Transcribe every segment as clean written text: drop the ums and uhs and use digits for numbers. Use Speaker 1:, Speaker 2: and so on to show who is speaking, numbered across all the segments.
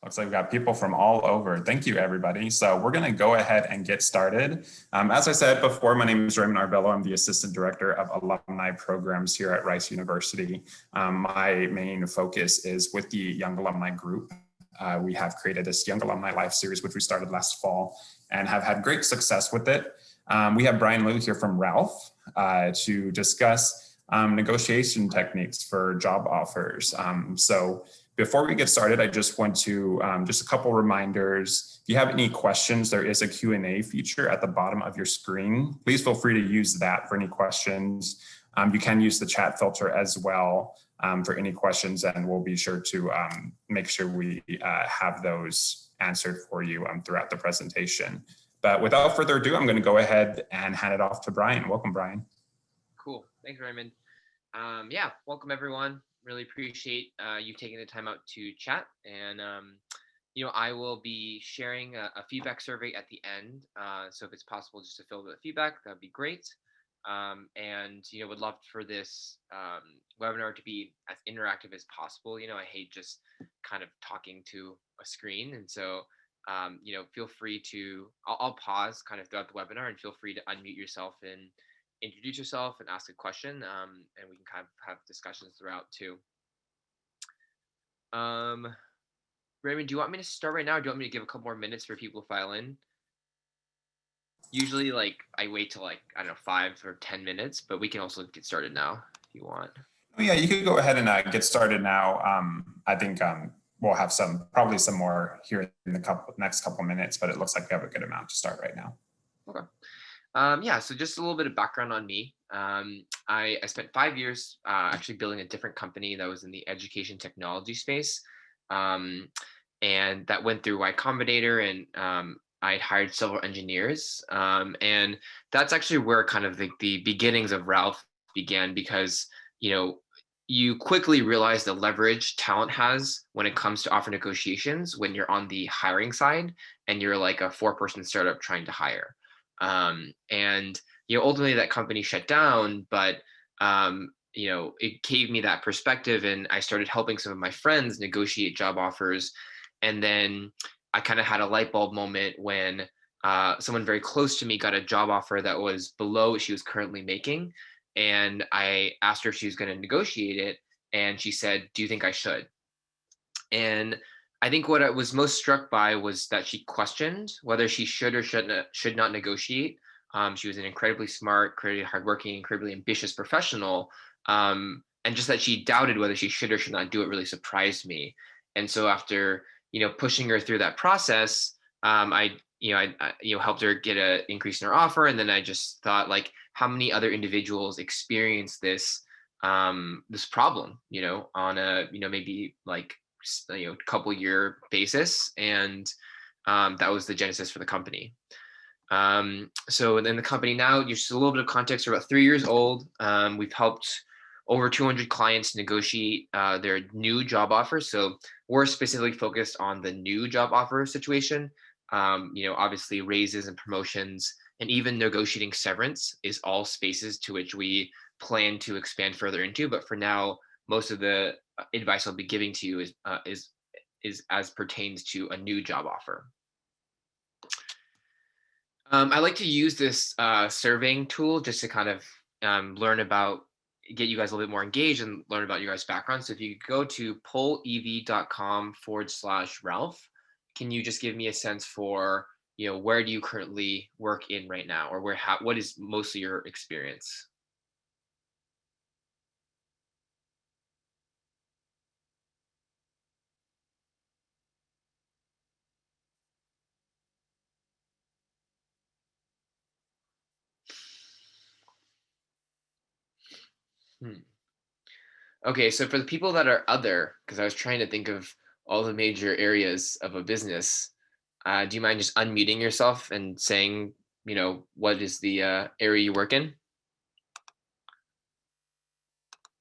Speaker 1: Looks like we've got people from all over. Thank you, everybody. So we're going to go ahead and get started. As I said before, my name is Raymond Arbello. I'm the Assistant Director of Alumni Programs here at Rice University. My main focus is with the Young Alumni Group. We have created this Young Alumni Life series, which we started last fall and have had great success with it. We have Brian Liu here from Ralph to discuss negotiation techniques for job offers. So before we get started, I just want to just a couple reminders. If you have any questions, there is a Q&A feature at the bottom of your screen. Please feel free to use that for any questions. You can use the chat filter as well for any questions, and we'll be sure to make sure we have those answered for you throughout the presentation. But without further ado, I'm going to go ahead and hand it off to Brian. Welcome, Brian.
Speaker 2: Cool. Thanks, Raymond. Yeah, welcome everyone. Really appreciate you taking the time out to chat. And, I will be sharing a feedback survey at the end. So if it's possible just to fill the feedback, that'd be great. And, would love for this webinar to be as interactive as possible. I hate just kind of talking to a screen. And so, feel free to, I'll pause kind of throughout the webinar and feel free to unmute yourself and introduce yourself and ask a question, and we can kind of have discussions throughout too. Raymond, do you want me to start right now, or do you want me to give a couple more minutes for people to file in? Usually, I wait till I don't know, 5 or 10 minutes, but we can also get started now if you want.
Speaker 1: Oh, yeah, you could go ahead and get started now. I think we'll have probably some more here in the next couple minutes, but it looks like we have a good amount to start right now.
Speaker 2: Okay. Yeah, so just a little bit of background on me. I spent 5 years actually building a different company that was in the education technology space. And that went through Y Combinator, and I hired several engineers. And that's actually where kind of the beginnings of Ralph began, because, you quickly realize the leverage talent has when it comes to offer negotiations when you're on the hiring side and you're like a 4-person startup trying to hire. And ultimately that company shut down, but it gave me that perspective, and I started helping some of my friends negotiate job offers. And then I kind of had a light bulb moment when someone very close to me got a job offer that was below what she was currently making, and I asked her if she was going to negotiate it, and she said, "Do you think I should?" And I think what I was most struck by was that she questioned whether she should or should not negotiate. She was an incredibly smart, incredibly hardworking, incredibly ambitious professional. And just that she doubted whether she should or should not do it really surprised me. And so after, pushing her through that process, I helped her get an increase in her offer. And then I just thought, how many other individuals experience this problem, on a, maybe couple year basis. And that was the genesis for the company. So then the company now, just a little bit of context, we're about 3 years old. We've helped over 200 clients negotiate their new job offers. So we're specifically focused on the new job offer situation. Obviously raises and promotions and even negotiating severance is all spaces to which we plan to expand further into. But for now, most of the advice I'll be giving to you is as pertains to a new job offer. I like to use this surveying tool just to kind of get you guys a little bit more engaged and learn about your guys' background. So if you go to pollev.com/Ralph, can you just give me a sense for, where do you currently work in right now, or what is mostly your experience? Okay, so for the people that are other, because I was trying to think of all the major areas of a business, do you mind just unmuting yourself and saying, what is the area you work in?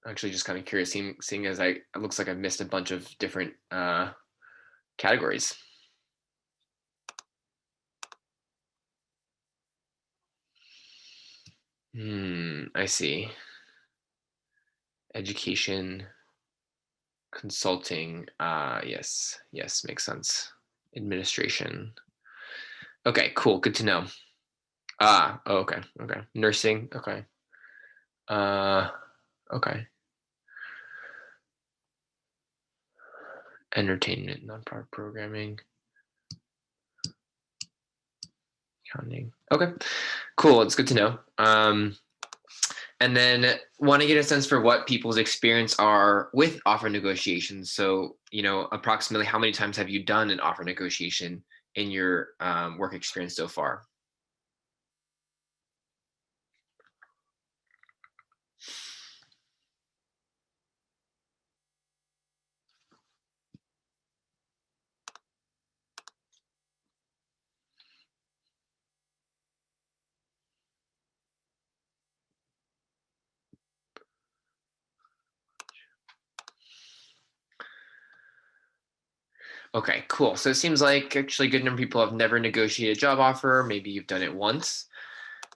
Speaker 2: Actually, just kind of curious, seeing as it looks like I missed a bunch of different categories. I see. Education. Consulting. Yes, makes sense. Administration. Okay, cool. Good to know. Okay. Nursing. Okay. Uh, okay. Entertainment, nonprofit programming, accounting. Okay, cool. It's good to know. And then want to get a sense for what people's experience are with offer negotiations. So, approximately how many times have you done an offer negotiation in your work experience so far? Okay, cool. So it seems like actually a good number of people have never negotiated a job offer. Maybe you've done it once.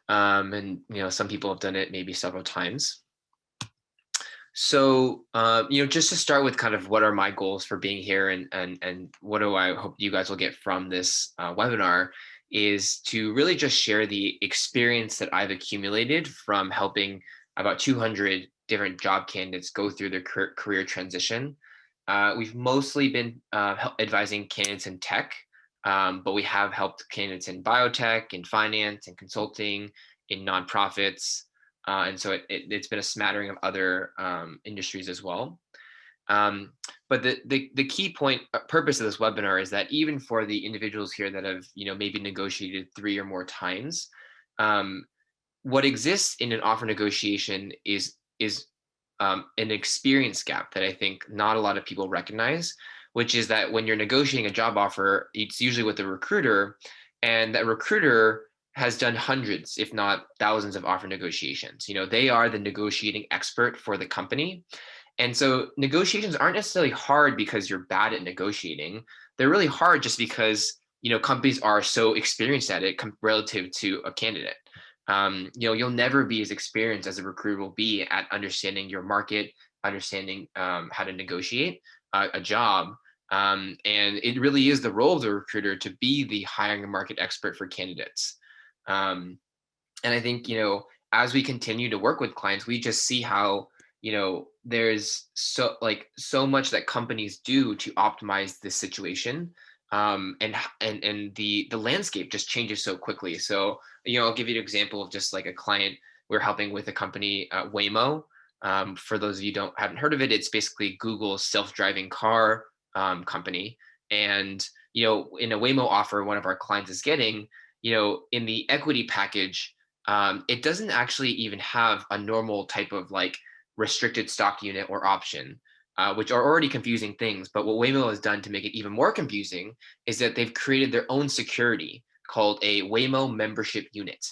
Speaker 2: And some people have done it maybe several times. So, just to start with kind of what are my goals for being here and what do I hope you guys will get from this webinar is to really just share the experience that I've accumulated from helping about 200 different job candidates go through their career transition. We've mostly been advising candidates in tech, but we have helped candidates in biotech, in finance, in consulting, in nonprofits. And so it's been a smattering of other industries as well. But the key point purpose of this webinar is that even for the individuals here that have maybe negotiated 3 or more times, um, what exists in an offer negotiation is an experience gap that I think not a lot of people recognize, which is that when you're negotiating a job offer, it's usually with a recruiter, and that recruiter has done hundreds, if not thousands, of offer negotiations. They are the negotiating expert for the company. And so negotiations aren't necessarily hard because you're bad at negotiating. They're really hard just because, companies are so experienced at it relative to a candidate. You'll never be as experienced as a recruiter will be at understanding your market, understanding how to negotiate a job. And it really is the role of the recruiter to be the hiring and market expert for candidates. Um, and I think, as we continue to work with clients, we just see how, there's so much that companies do to optimize this situation. And the landscape just changes so quickly. So, I'll give you an example of just like a client we're helping with a company, Waymo. For those of you haven't heard of it, it's basically Google's self-driving car company. And, in a Waymo offer, one of our clients is getting, in the equity package, it doesn't actually even have a normal type of like restricted stock unit or option, which are already confusing things. But what Waymo has done to make it even more confusing is that they've created their own security called a Waymo membership unit.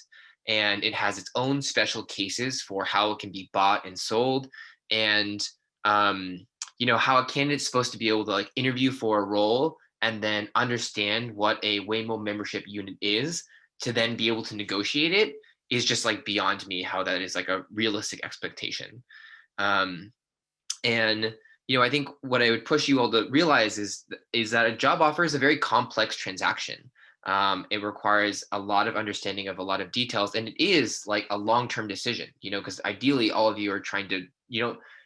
Speaker 2: And it has its own special cases for how it can be bought and sold. And, how a candidate's supposed to be able to like interview for a role and then understand what a Waymo membership unit is to then be able to negotiate it is just like beyond me how that is like a realistic expectation. Um, and I think what I would push you all to realize is that a job offer is a very complex transaction. It requires a lot of understanding of a lot of details, and it is like a long-term decision. Because ideally, all of you are trying to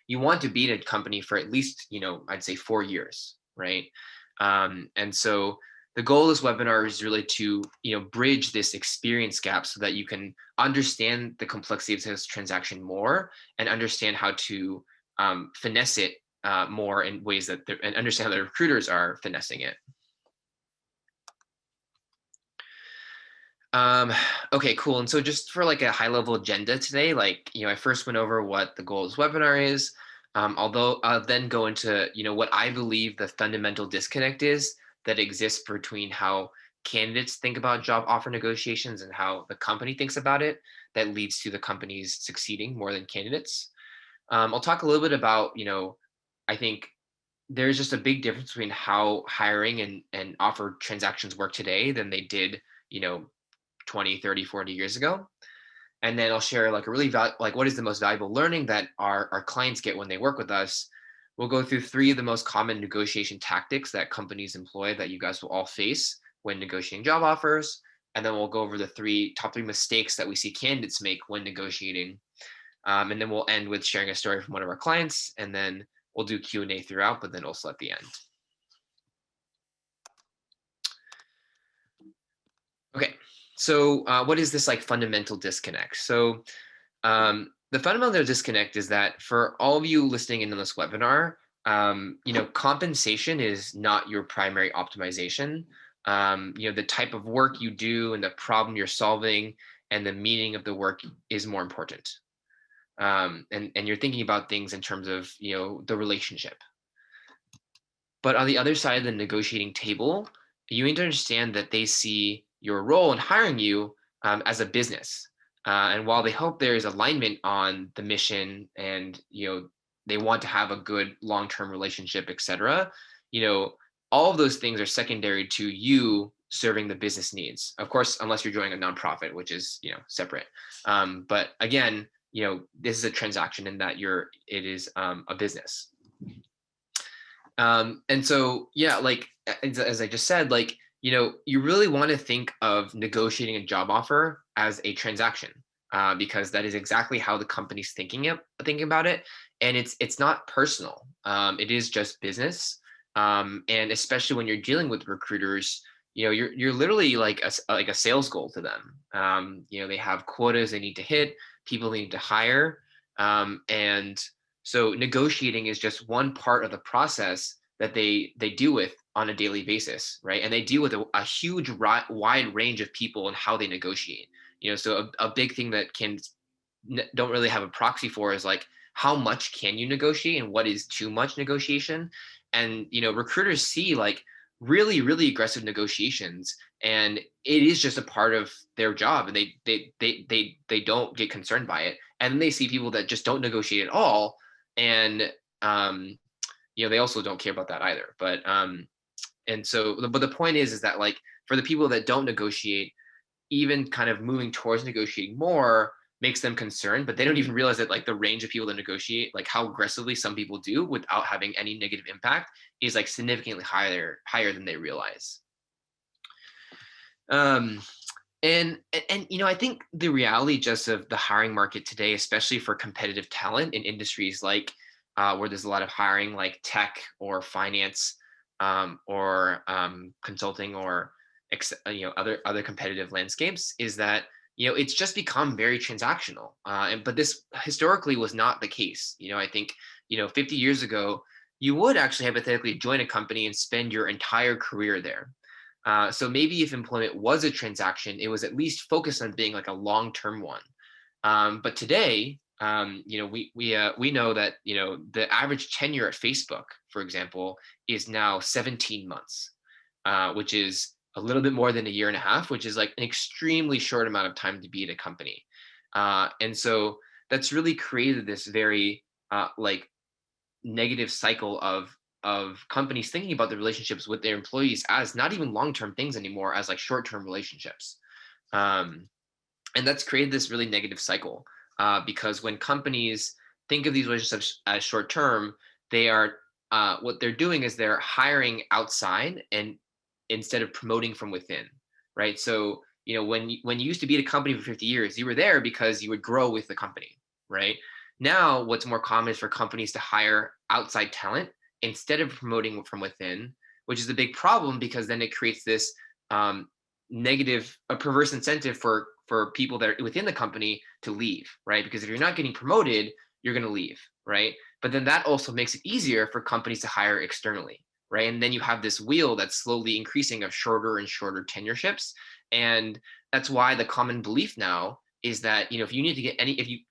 Speaker 2: you want to be in a company for at least I'd say 4 years, right? And so the goal of this webinar is really to bridge this experience gap so that you can understand the complexity of this transaction more and understand how to finesse it more in ways and understand how the recruiters are finessing it. Okay, cool. And so just for like a high level agenda today, like, I first went over what the goal of this webinar is. Although I'll then go into, what I believe the fundamental disconnect is that exists between how candidates think about job offer negotiations and how the company thinks about it that leads to the companies succeeding more than candidates. I'll talk a little bit about, I think there's just a big difference between how hiring and offer transactions work today than they did, 20, 30, 40 years ago. And then I'll share like a really like what is the most valuable learning that our clients get when they work with us. We'll go through three of the most common negotiation tactics that companies employ that you guys will all face when negotiating job offers. And then we'll go over the top three mistakes that we see candidates make when negotiating. And then we'll end with sharing a story from one of our clients, and then we'll do Q&A throughout, but then also at the end. Okay, so what is this like fundamental disconnect? So the fundamental disconnect is that for all of you listening in on this webinar, compensation is not your primary optimization. The type of work you do and the problem you're solving and the meaning of the work is more important. And you're thinking about things in terms of, the relationship. But on the other side of the negotiating table, you need to understand that they see your role in hiring you as a business. And while they hope there is alignment on the mission and, they want to have a good long-term relationship, et cetera, all of those things are secondary to you serving the business needs. Of course, unless you're joining a nonprofit, which is, separate. But again, this is a transaction in that it is a business. And so, yeah, like as I just said, like, you really want to think of negotiating a job offer as a transaction, because that is exactly how the company's thinking about it. And it's not personal. It is just business. And especially when you're dealing with recruiters, you're literally like a sales goal to them. They have quotas they need to hit, people they need to hire. And so negotiating is just one part of the process that they deal with on a daily basis, right? And they deal with a huge wide range of people and how they negotiate. So a big thing that don't really have a proxy for is like, how much can you negotiate and what is too much negotiation? And recruiters see like really, really aggressive negotiations, and it is just a part of their job, and they don't get concerned by it. And then they see people that just don't negotiate at all, and they also don't care about that either. But the point is that like for the people that don't negotiate, even kind of moving towards negotiating more makes them concerned, but they don't even realize that like the range of people that negotiate, like how aggressively some people do without having any negative impact, is like significantly higher than they realize. And I think the reality just of the hiring market today, especially for competitive talent in industries like where there's a lot of hiring, like tech or finance, or consulting, or other competitive landscapes, is that it's just become very transactional. But this historically was not the case. I think 50 years ago, you would actually hypothetically join a company and spend your entire career there. So maybe if employment was a transaction, it was at least focused on being like a long-term one. But today, we know that the average tenure at Facebook, for example, is now 17 months, which is a little bit more than a year and a half, which is like an extremely short amount of time to be at a company. And so that's really created this very like negative cycle of companies thinking about the relationships with their employees as not even long-term things anymore, as like short-term relationships. And that's created this really negative cycle, because when companies think of these relationships as short-term, they are what they're doing is they're hiring outside and instead of promoting from within, right? So when you used to be at a company for 50 years, you were there because you would grow with the company, right? Now what's more common is for companies to hire outside talent instead of promoting from within, which is a big problem, because then it creates this a perverse incentive for people that are within the company to leave, right? Because if you're not getting promoted, you're going to leave, right? But then that also makes it easier for companies to hire externally, right? And then you have this wheel that's slowly increasing of shorter and shorter tenureships. And that's why the common belief now is that if you need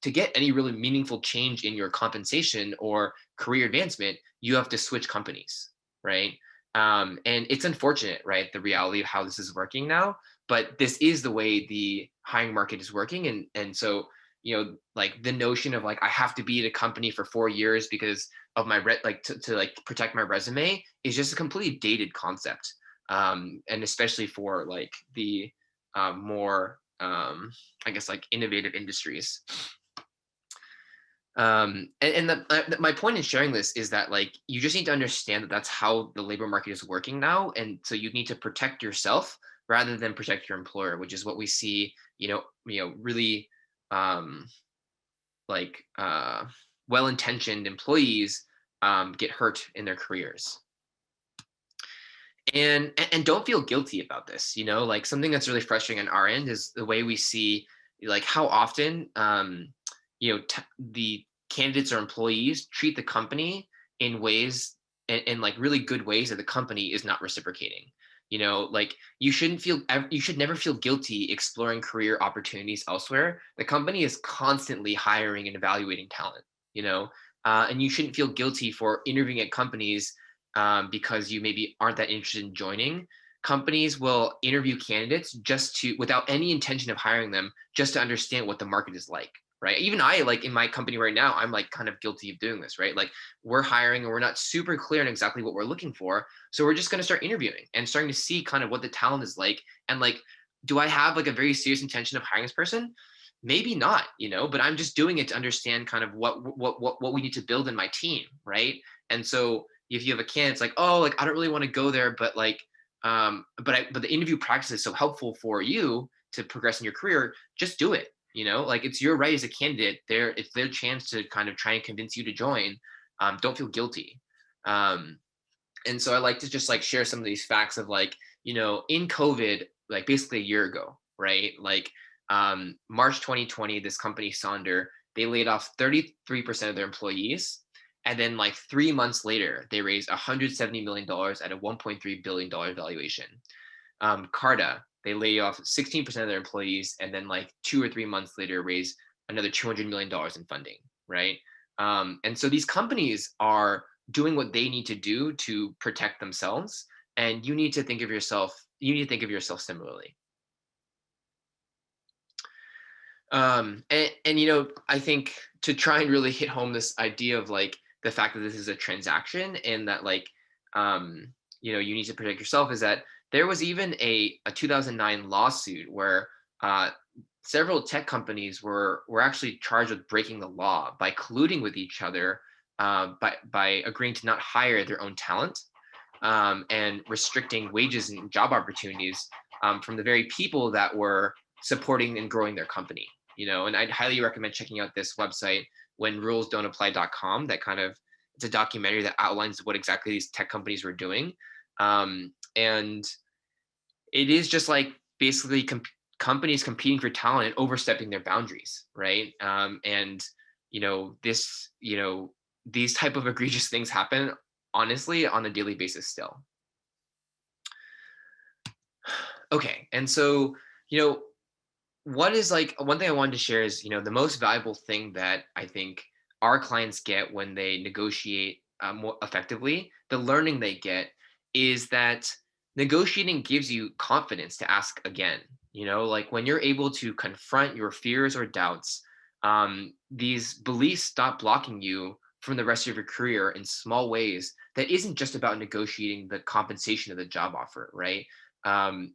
Speaker 2: to get any really meaningful change in your compensation or career advancement, you have to switch companies, right? And it's unfortunate, right? The reality of how this is working now, but this is the way the hiring market is working. And so like the notion of like I have to be at a company for 4 years because of my to like protect my resume is just a completely dated concept, and especially for like the more I guess like innovative industries. My point in sharing this is that like you just need to understand that that's how the labor market is working now, and so you need to protect yourself rather than protect your employer, which is what we see, really um, like well-intentioned employees get hurt in their careers. And don't feel guilty about this. Like something that's really frustrating on our end is the way we see like how often the candidates or employees treat the company in ways in like really good ways that the company is not reciprocating. Like you should never feel guilty exploring career opportunities elsewhere. The company is constantly hiring and evaluating talent. you know and you shouldn't feel guilty for interviewing at companies because you maybe aren't that interested in joining. Companies will interview candidates just to, without any intention of hiring them, just to understand what the market is like, right? Even I, like in my company right now, I'm like kind of guilty of doing this, right? Like we're hiring and we're not super clear on exactly what we're looking for. So we're just going to start interviewing and starting to see kind of what the talent is like. And like, do I have like a very serious intention of hiring this person? Maybe not, but I'm just doing it to understand kind of what we need to build in my team, right? And so if you have a candidate, it's like, oh, like I don't really want to go there, but like, but the interview practice is so helpful for you to progress in your career. Just do it. Like it's your right as a candidate. It's their chance to kind of try and convince you to join. Don't feel guilty. Um, and so I like to just like share some of these facts of like, in COVID, like basically a year ago, right? Like March 2020, this company Sonder, they laid off 33% of their employees. And then like 3 months later, they raised $170 million at a $1.3 billion valuation. Carta, they laid off 16% of their employees, and then like 2 or 3 months later, raised another $200 million in funding, right? And so these companies are doing what they need to do to protect themselves, and you need to think of yourself. You need to think of yourself similarly. And I think to try and really hit home this idea of like the fact that this is a transaction and that like you need to protect yourself is that there was even a 2009 lawsuit where several tech companies were actually charged with breaking the law by colluding with each other, by agreeing to not hire their own talent, and restricting wages and job opportunities from the very people that were supporting and growing their company. And I'd highly recommend checking out this website, whenrulesdon'tapply.com. That kind of, it's a documentary that outlines what exactly these tech companies were doing. And it is just like basically companies competing for talent and overstepping their boundaries, right? And this these type of egregious things happen honestly on a daily basis still. Okay, and so what is like one thing I wanted to share is the most valuable thing that I think our clients get when they negotiate more effectively, the learning they get is that negotiating gives you confidence to ask again. Like when you're able to confront your fears or doubts, these beliefs stop blocking you from the rest of your career in small ways that isn't just about negotiating the compensation of the job offer, right?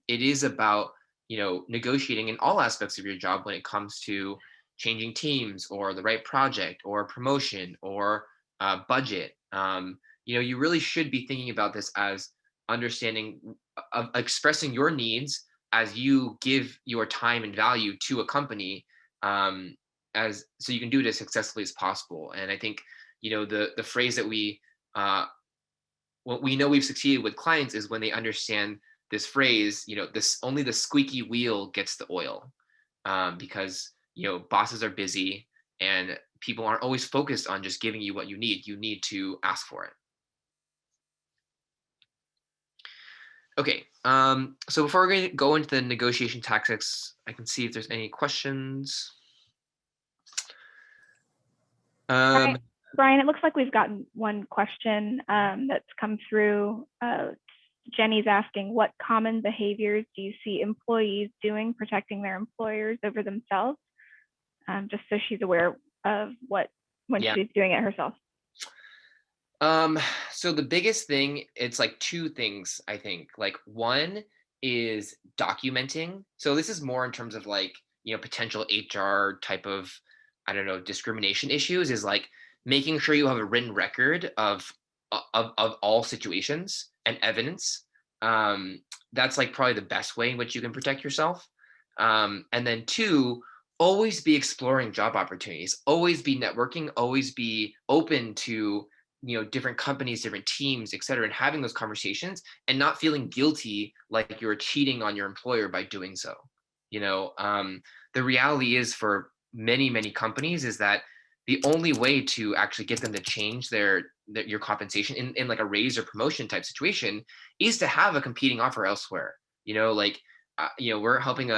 Speaker 2: It is about negotiating in all aspects of your job when it comes to changing teams or the right project or promotion or budget. You really should be thinking about this as understanding of expressing your needs as you give your time and value to a company, as so you can do it as successfully as possible. And I think the phrase that what we know we've succeeded with clients is when they understand this phrase, this only the squeaky wheel gets the oil, because bosses are busy and people aren't always focused on just giving you what you need. You need to ask for it. Okay, so before we go into the negotiation tactics, I can see if there's any questions.
Speaker 3: Brian, it looks like we've gotten one question that's come through. Jenny's asking, what common behaviors do you see employees doing protecting their employers over themselves? Just so she's aware of when she's doing it herself.
Speaker 2: So the biggest thing, it's like two things, I think. Like one is documenting. So this is more in terms of like, potential HR type of I don't know, discrimination issues is like making sure you have a written record of all situations and evidence. That's like probably the best way in which you can protect yourself. And then two, always be exploring job opportunities, always be networking, always be open to, different companies, different teams, et cetera, and having those conversations and not feeling guilty like you're cheating on your employer by doing so. The reality is for many companies is that the only way to actually get them to change your compensation in like a raise or promotion type situation is to have a competing offer elsewhere. We're helping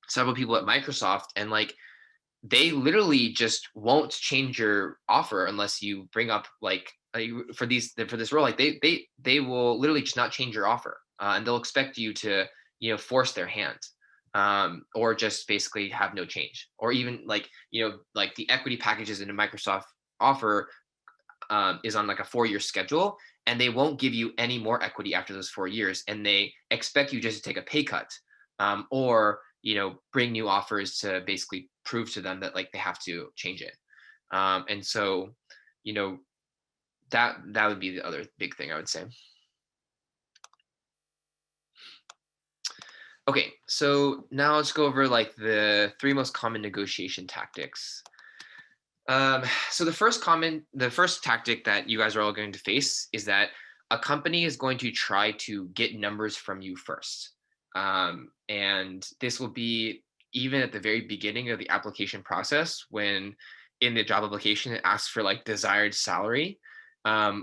Speaker 2: several people at Microsoft, and like they literally just won't change your offer unless you bring up like for this role, like they will literally just not change your offer, and they'll expect you to force their hand, or just basically have no change, or even like like the equity packages in a Microsoft offer is on like a 4-year schedule, and they won't give you any more equity after those 4 years, and they expect you just to take a pay cut, or bring new offers to basically prove to them that like they have to change it. And so that would be the other big thing I would say. Okay, so now let's go over like the 3 most common negotiation tactics. So the first tactic that you guys are all going to face is that a company is going to try to get numbers from you first. And this will be even at the very beginning of the application process, when in the job application it asks for like desired salary,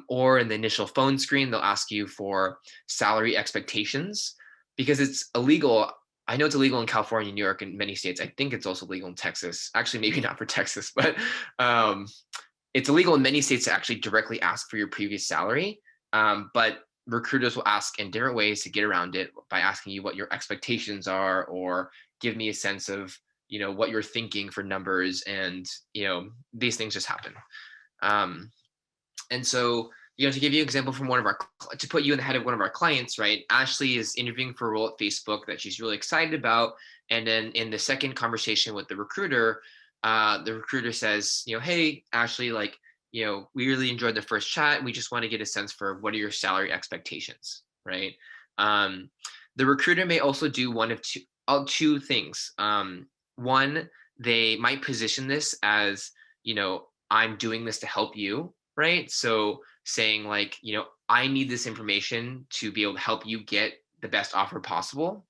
Speaker 2: or in the initial phone screen they'll ask you for salary expectations, because it's illegal. I know it's illegal in California, New York, and many states. I think it's also legal in Texas. Actually, maybe not for Texas, but it's illegal in many states to actually directly ask for your previous salary. But recruiters will ask in different ways to get around it by asking you what your expectations are, or give me a sense of what you're thinking for numbers, and these things just happen. And so to give you an example from to put you in the head of one of our clients, right? Ashley is interviewing for a role at Facebook that she's really excited about, and then in the second conversation with the recruiter says, hey Ashley, like we really enjoyed the first chat. We just want to get a sense for what are your salary expectations, right? The recruiter may also do one of two things. One, they might position this as, I'm doing this to help you, right? So saying like, I need this information to be able to help you get the best offer possible.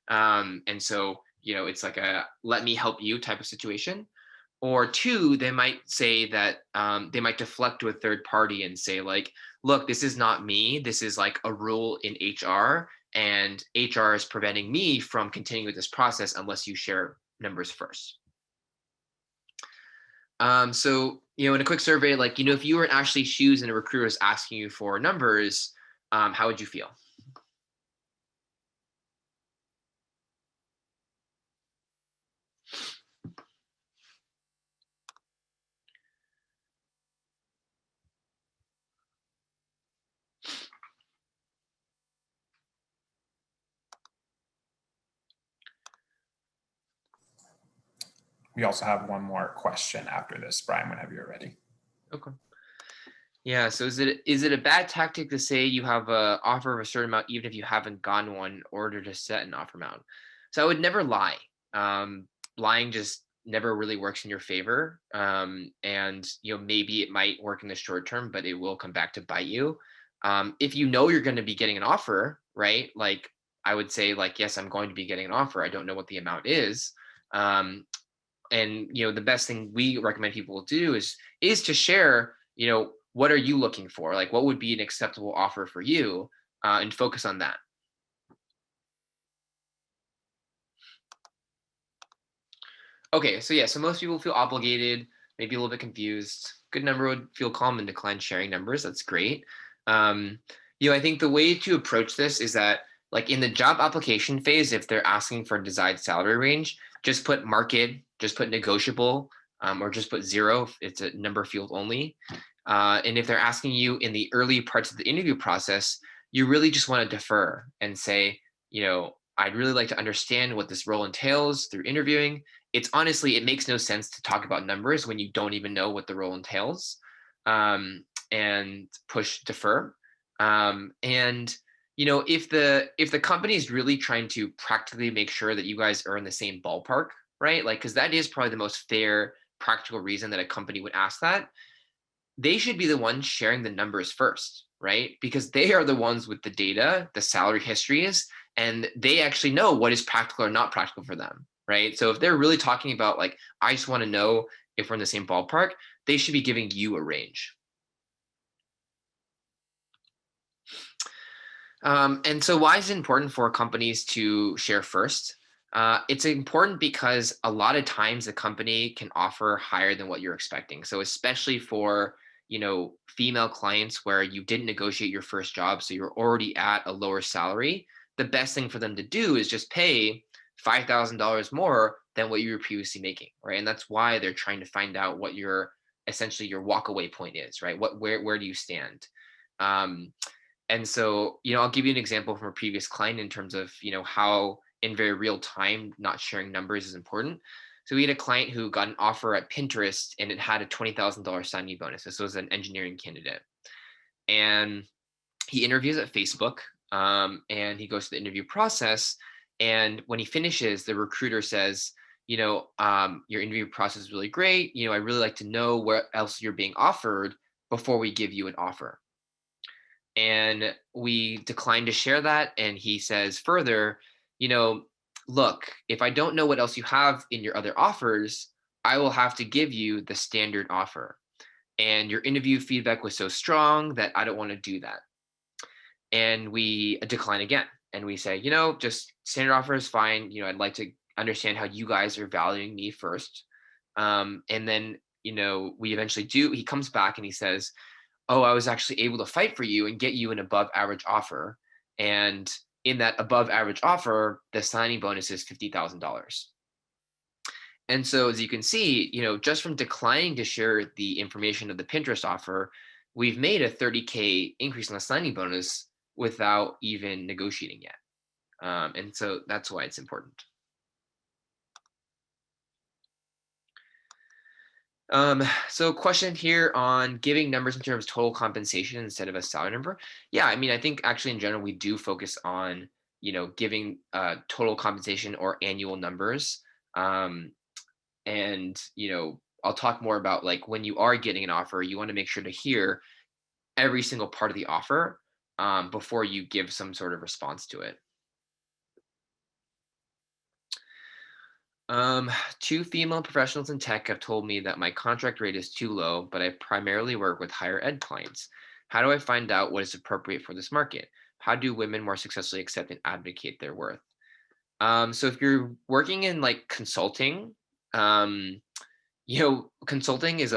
Speaker 2: And so, it's like a let me help you type of situation. Or two, they might say that they might deflect to a third party and say like, look, this is not me. This is like a rule in HR, and HR is preventing me from continuing with this process unless you share numbers first. So, in a quick survey, like, if you were in Ashley's shoes and a recruiter is asking you for numbers, how would you feel?
Speaker 1: We also have one more question after this, Brian, whenever you're ready.
Speaker 2: Okay. Yeah, so is it a bad tactic to say you have an offer of a certain amount even if you haven't gotten one in order to set an offer amount? So I would never lie. Lying just never really works in your favor. And maybe it might work in the short term, but it will come back to bite you. If you're going to be getting an offer, right? Like I would say like, yes, I'm going to be getting an offer. I don't know what the amount is. And the best thing we recommend people do is to share, what are you looking for? Like, what would be an acceptable offer for you, and focus on that. Okay, so yeah, so most people feel obligated, maybe a little bit confused. Good number would feel calm and decline sharing numbers. That's great. I think the way to approach this is that, like in the job application phase, if they're asking for a desired salary range, just put market, just put negotiable, or just put 0 if it's a number field only. And if they're asking you in the early parts of the interview process, you really just want to defer and say, I'd really like to understand what this role entails through interviewing. It's honestly, it makes no sense to talk about numbers when you don't even know what the role entails. And push defer. And if the company is really trying to practically make sure that you guys are in the same ballpark, right? Like, because that is probably the most fair, practical reason that a company would ask that. They should be the ones sharing the numbers first, right? Because they are the ones with the data, the salary histories, and they actually know what is practical or not practical for them, right? So if they're really talking about like, I just want to know if we're in the same ballpark, they should be giving you a range. And so why is it important for companies to share first? It's important because a lot of times the company can offer higher than what you're expecting. So especially for, female clients where you didn't negotiate your first job, so you're already at a lower salary, the best thing for them to do is just pay $5,000 more than what you were previously making, right? And that's why they're trying to find out what essentially your walkaway point is, right? Where do you stand? And so, I'll give you an example from a previous client in terms of, how in very real time, not sharing numbers is important. So we had a client who got an offer at Pinterest and it had a $20,000 signing bonus. This was an engineering candidate. And he interviews at Facebook, and he goes to the interview process. And when he finishes, the recruiter says, your interview process is really great. I really like to know what else you're being offered before we give you an offer. And we declined to share that. And he says further, look, if I don't know what else you have in your other offers, I will have to give you the standard offer. And your interview feedback was so strong that I don't want to do that. And we decline again. And we say, just standard offer is fine. I'd like to understand how you guys are valuing me first. And then, we eventually do. He comes back and he says, oh, I was actually able to fight for you and get you an above average offer. And in that above average offer, the signing bonus is $50,000. And so as you can see, just from declining to share the information of the Pinterest offer, we've made a $30K increase in the signing bonus without even negotiating yet. And so that's why it's important. So question here on giving numbers in terms of total compensation instead of a salary number. Yeah, I think actually in general, we do focus on, giving total compensation or annual numbers. And, I'll talk more about like when you are getting an offer, you want to make sure to hear every single part of the offer before you give some sort of response to it. Two female professionals in tech have told me that my contract rate is too low, but I primarily work with higher ed clients. How do I find out what is appropriate for this market? How do women more successfully accept and advocate their worth? So if you're working in like consulting, consulting is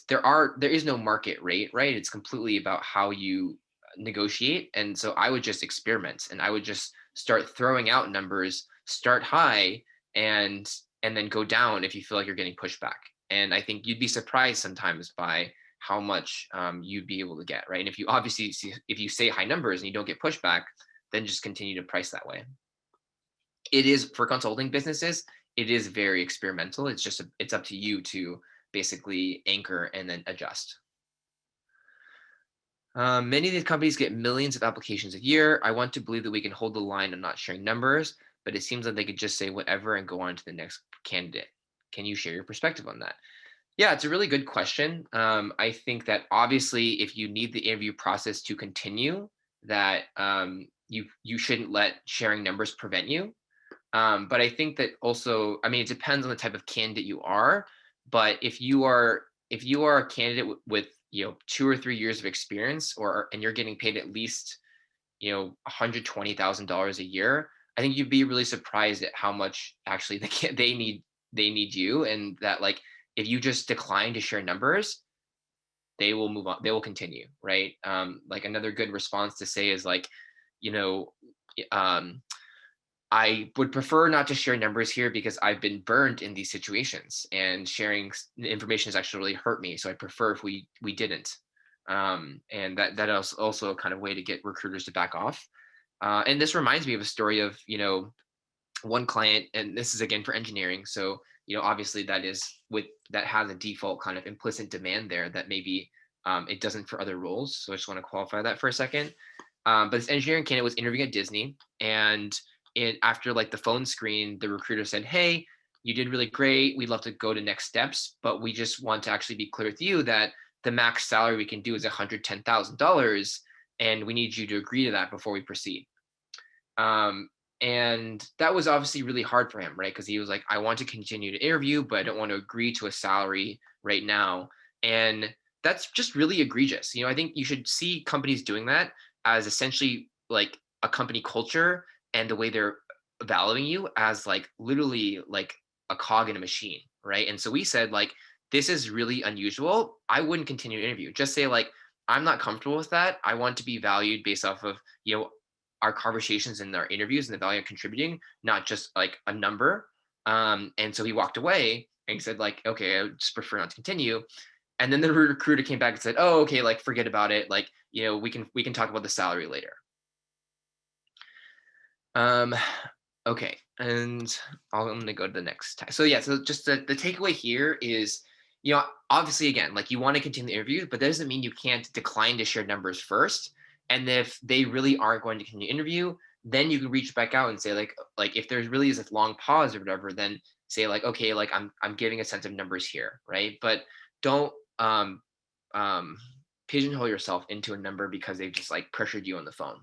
Speaker 2: there is no market rate, right? It's completely about how you negotiate. And so I would just experiment and I would just start throwing out numbers, start high and then go down if you feel like you're getting pushback. And I think you'd be surprised sometimes by how much you'd be able to get, right? And if you obviously if you say high numbers and you don't get pushback, then just continue to price that way. It is for consulting businesses, it is very experimental. It's up to you to basically anchor and then adjust. Many of these companies get millions of applications a year. I want to believe that we can hold the line on not sharing numbers, but it seems like they could just say whatever and go on to the next candidate. Can you share your perspective on that? Yeah, it's a really good question. I think that obviously if you need the interview process to continue, that you shouldn't let sharing numbers prevent you. But I think that also, it depends on the type of candidate you are. But if you are a candidate with 2 or 3 years of experience, and you're getting paid at least $120,000 a year, I think you'd be really surprised at how much actually they need you, and that like if you just decline to share numbers, they will move on. They will continue, right? Like another good response to say is like, I would prefer not to share numbers here because I've been burned in these situations and sharing information has actually really hurt me. So I prefer if we didn't. And that is also a kind of way to get recruiters to back off. And this reminds me of a story of, one client, and this is again for engineering. So, obviously that has a default kind of implicit demand there that maybe it doesn't for other roles. So I just want to qualify that for a second. But this engineering candidate was interviewing at Disney, and after like the phone screen, the recruiter said, "Hey, you did really great. We'd love to go to next steps, but we just want to actually be clear with you that the max salary we can do is $110,000, and we need you to agree to that before we proceed." Um, and that was obviously really hard for him, right? Because he was like, I want to continue to interview, but I don't want to agree to a salary right now. And that's just really egregious. I think you should see companies doing that as essentially like a company culture and the way they're valuing you as like literally like a cog in a machine, right? And so we said, like, this is really unusual. I wouldn't continue to interview. Just say, like, I'm not comfortable with that. I want to be valued based off of, our conversations and our interviews and the value of contributing, not just like a number. And so he walked away and he said, like, okay, I just prefer not to continue. And then the recruiter came back and said, oh, okay, like forget about it. Like, we can talk about the salary later. Okay, and I'm gonna go to the next time. So yeah, so just the takeaway here is, obviously again, like you want to continue the interview, but that doesn't mean you can't decline to share numbers first. And if they really aren't going to continue interview, then you can reach back out and say like if there's really is a long pause or whatever, then say like, okay, like I'm giving a sense of numbers here, right? But don't pigeonhole yourself into a number because they've just like pressured you on the phone.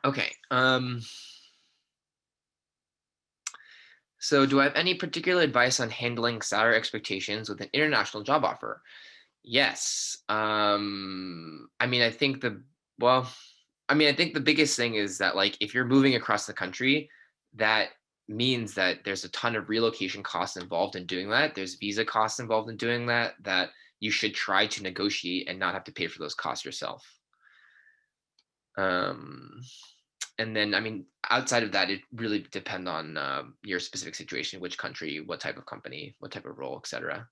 Speaker 2: Okay. So do I have any particular advice on handling salary expectations with an international job offer? Yes. I think I think the biggest thing is that like if you're moving across the country, that means that there's a ton of relocation costs involved in doing that. There's visa costs involved in doing that you should try to negotiate and not have to pay for those costs yourself. And then, outside of that, it really depends on your specific situation, which country, what type of company, what type of role, etc.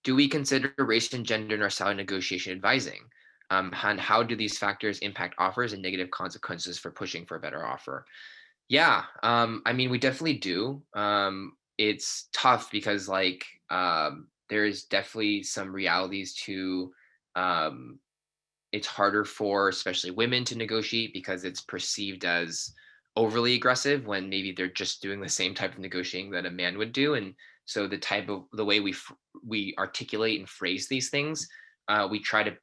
Speaker 2: Do we consider race and gender in our salary negotiation advising? And how do these factors impact offers and negative consequences for pushing for a better offer? Yeah, we definitely do. It's tough because there's definitely some realities to it's harder for especially women to negotiate because it's perceived as overly aggressive when maybe they're just doing the same type of negotiating that a man would do. And so the way we articulate and phrase these things, we try to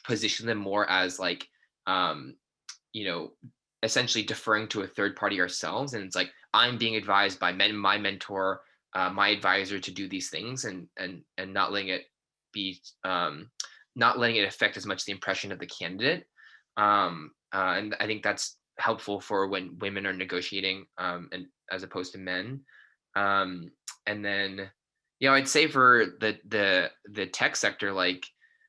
Speaker 2: position them more as like you know essentially deferring to a third party ourselves, and it's like I'm being advised by my mentor, my advisor, to do these things, and not letting it be not letting it affect as much the impression of the candidate. And I think that's helpful for when women are negotiating, and as opposed to men. And then, I'd say for the tech sector, like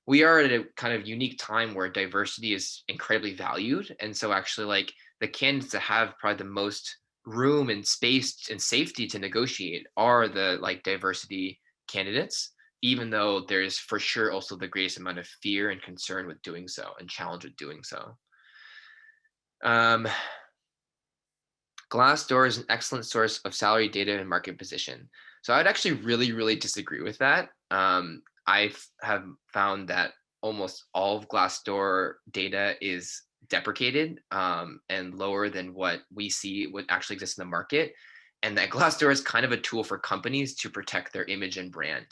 Speaker 2: we are at a kind of unique time where diversity is incredibly valued, and so actually, like the candidates that have probably the most room and space and safety to negotiate are the like diversity candidates, even though there's for sure also the greatest amount of fear and concern with doing so and challenge with doing so. Glassdoor is an excellent source of salary data and market position. So I'd actually really, really disagree with that. I have found that almost all of Glassdoor data is deprecated, and lower than what we see what actually exists in the market. And that Glassdoor is kind of a tool for companies to protect their image and brand.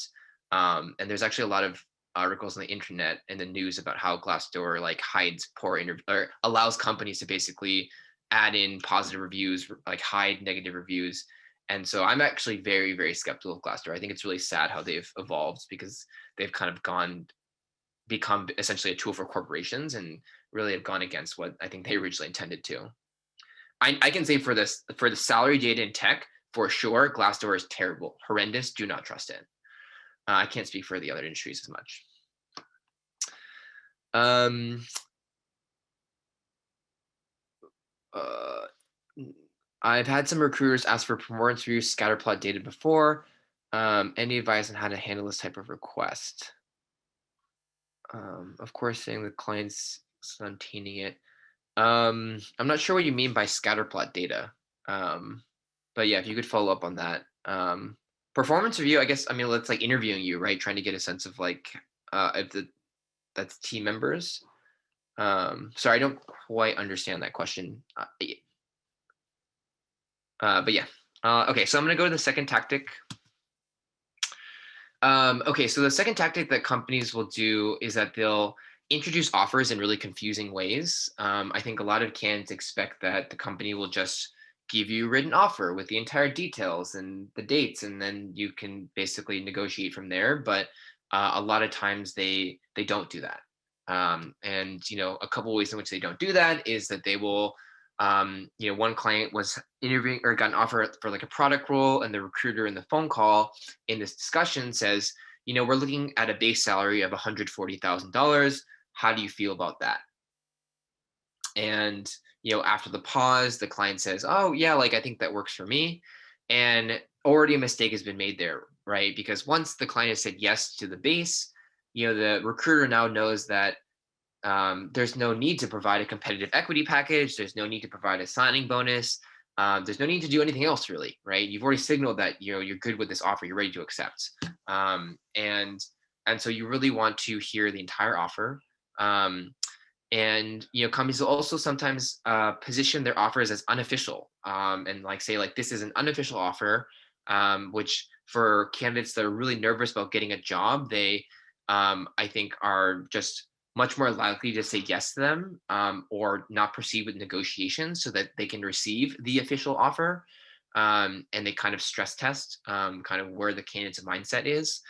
Speaker 2: And there's actually a lot of articles on the internet and the news about how Glassdoor like hides poor interview or allows companies to basically add in positive reviews, like hide negative reviews. And so I'm actually very, very skeptical of Glassdoor. I think it's really sad how they've evolved because they've kind of become essentially a tool for corporations and really have gone against what I think they originally intended to. I can say for the salary data in tech, for sure, Glassdoor is terrible, horrendous. Do not trust it. I can't speak for the other industries as much. I've had some recruiters ask for performance reviews scatterplot data before. Any advice on how to handle this type of request? Of course, saying the client's maintaining it. I'm not sure what you mean by scatterplot data. But yeah, if you could follow up on that. Performance review, I guess, I mean, let's like interviewing you, right? Trying to get a sense of like if that's team members. Sorry, I don't quite understand that question. But yeah. Okay, so I'm gonna go to the second tactic. Okay, so the second tactic that companies will do is that they'll introduce offers in really confusing ways. I think a lot of candidates expect that the company will just give you a written offer with the entire details and the dates, and then you can basically negotiate from there. But a lot of times they don't do that. And a couple ways in which they don't do that is that they will one client was interviewing or got an offer for like a product role, and the recruiter in the phone call in this discussion says, we're looking at a base salary of $140,000. How do you feel about that? And after the pause, the client says, oh yeah, like I think that works for me. And already a mistake has been made there, right? Because once the client has said yes to the base, the recruiter now knows that there's no need to provide a competitive equity package. There's no need to provide a signing bonus. There's no need to do anything else really, right? You've already signaled that you're good with this offer. You're ready to accept, and so you really want to hear the entire offer. And companies will also sometimes position their offers as unofficial, and like say like this is an unofficial offer, which for candidates that are really nervous about getting a job, they I think are just much more likely to say yes to them, or not proceed with negotiations so that they can receive the official offer. And they kind of stress test kind of where the candidate's mindset is.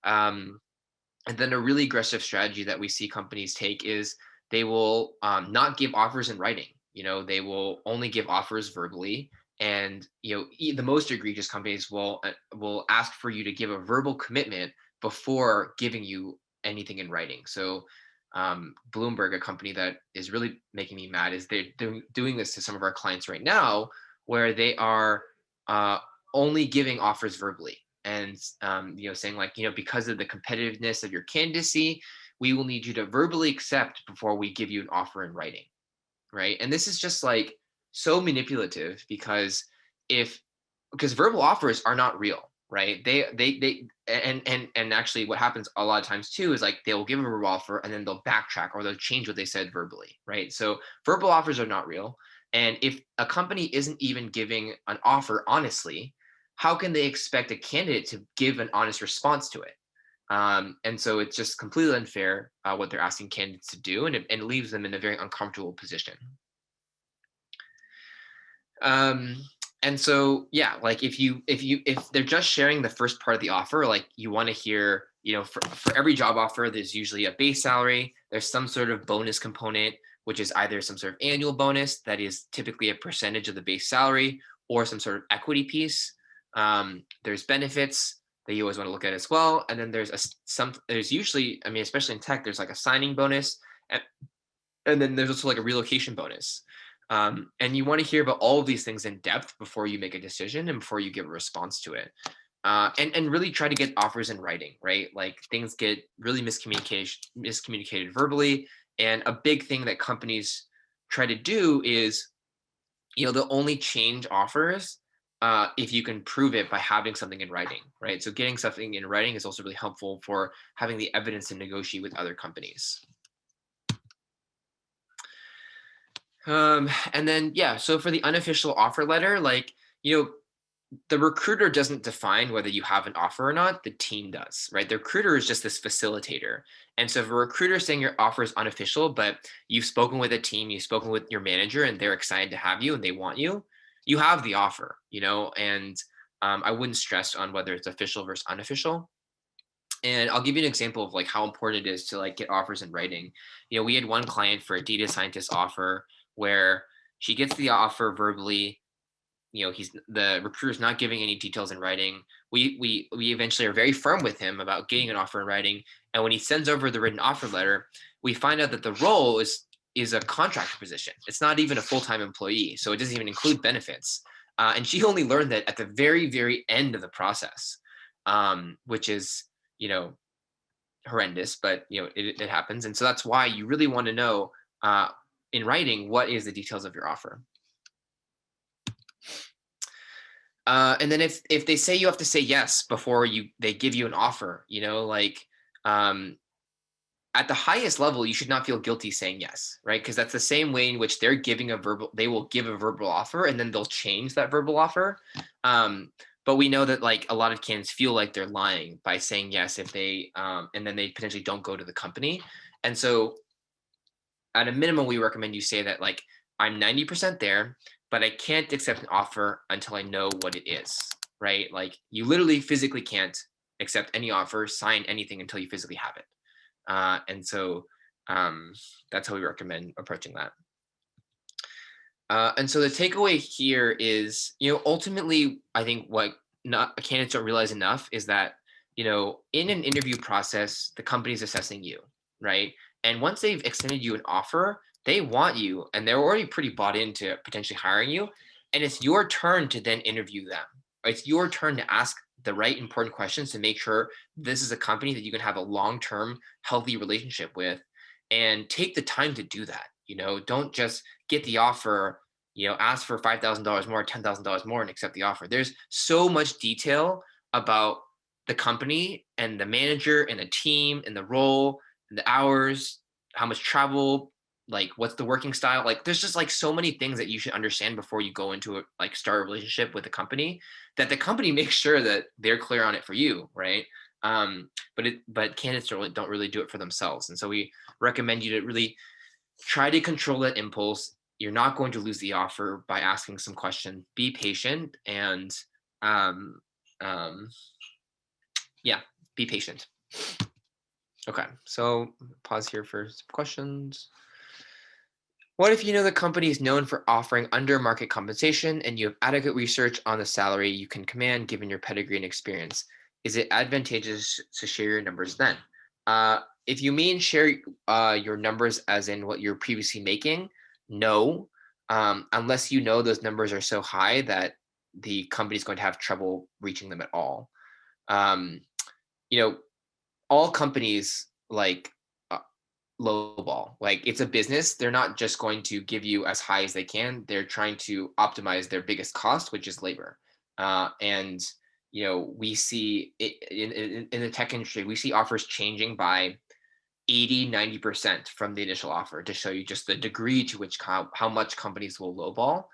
Speaker 2: And then a really aggressive strategy that we see companies take is they will not give offers in writing. They will only give offers verbally. And the most egregious companies will ask for you to give a verbal commitment before giving you anything in writing. So Bloomberg, a company that is really making me mad, is they're doing this to some of our clients right now, where they are only giving offers verbally, and saying like, because of the competitiveness of your candidacy, we will need you to verbally accept before we give you an offer in writing, right? And this is just like so manipulative because verbal offers are not real, right? And actually what happens a lot of times too is like they'll give a verbal offer and then they'll backtrack or they'll change what they said verbally, right? So verbal offers are not real. And if a company isn't even giving an offer honestly, how can they expect a candidate to give an honest response to it? And so it's just completely unfair what they're asking candidates to do, and it leaves them in a very uncomfortable position. And so yeah, like if they're just sharing the first part of the offer, like you want to hear, for every job offer, there's usually a base salary, there's some sort of bonus component, which is either some sort of annual bonus that is typically a percentage of the base salary, or some sort of equity piece. There's benefits that you always want to look at as well, and then there's usually, I mean, especially in tech, there's like a signing bonus, and then there's also like a relocation bonus. And you want to hear about all of these things in depth before you make a decision and before you give a response to it. And really try to get offers in writing, right? Like things get really miscommunicated verbally. And a big thing that companies try to do is, they'll only change offers if you can prove it by having something in writing, right? So getting something in writing is also really helpful for having the evidence to negotiate with other companies. And then, yeah, so for the unofficial offer letter, like, the recruiter doesn't define whether you have an offer or not, the team does, right? The recruiter is just this facilitator. And so if a recruiter is saying your offer is unofficial, but you've spoken with a team, you've spoken with your manager, and they're excited to have you and they want you, you have the offer, and I wouldn't stress on whether it's official versus unofficial. And I'll give you an example of like how important it is to like get offers in writing. We had one client for a data scientist offer where she gets the offer verbally. The recruiter's not giving any details in writing. We eventually are very firm with him about getting an offer in writing. And when he sends over the written offer letter, we find out that the role is a contractor position. It's not even a full-time employee, so it doesn't even include benefits. And she only learned that at the very, very end of the process. which is, horrendous, but it happens. And so that's why you really want to know in writing, what is the details of your offer. And then if they say you have to say yes before they give you an offer, at the highest level, you should not feel guilty saying yes, right? Because that's the same way in which they will give a verbal offer and then they'll change that verbal offer. But we know that like a lot of candidates feel like they're lying by saying yes if they, and then they potentially don't go to the company. And so at a minimum, we recommend you say that like, I'm 90% there, but I can't accept an offer until I know what it is, right? Like you literally physically can't accept any offer, sign anything until you physically have it. And so that's how we recommend approaching that. And so the takeaway here is, ultimately, I think what candidates don't realize enough is that, in an interview process, the company's assessing you, right? And once they've extended you an offer, they want you and they're already pretty bought into potentially hiring you. And it's your turn to then interview them. It's your turn to ask the right important questions to make sure this is a company that you can have a long-term healthy relationship with, and take the time to do that. Don't just get the offer, ask for $5,000 more, $10,000 more and accept the offer. There's so much detail about the company and the manager and the team and the role and the hours, how much travel, like what's the working style. Like there's just like so many things that you should understand before you go into start a relationship with the company, that the company makes sure that they're clear on it for you, right? But candidates don't really do it for themselves. And so we recommend you to really try to control that impulse. You're not going to lose the offer by asking some question. Be patient and be patient. Okay, so pause here for some questions. What if the company is known for offering under market compensation and you have adequate research on the salary you can command given your pedigree and experience? Is it advantageous to share your numbers then? If you mean share your numbers as in what you're previously making, no, unless those numbers are so high that the company is going to have trouble reaching them at all. All companies lowball. Like it's a business. They're not just going to give you as high as they can. They're trying to optimize their biggest cost, which is labor. And we see it in the tech industry, we see offers changing by 80-90% from the initial offer to show you just the degree to which how much companies will lowball.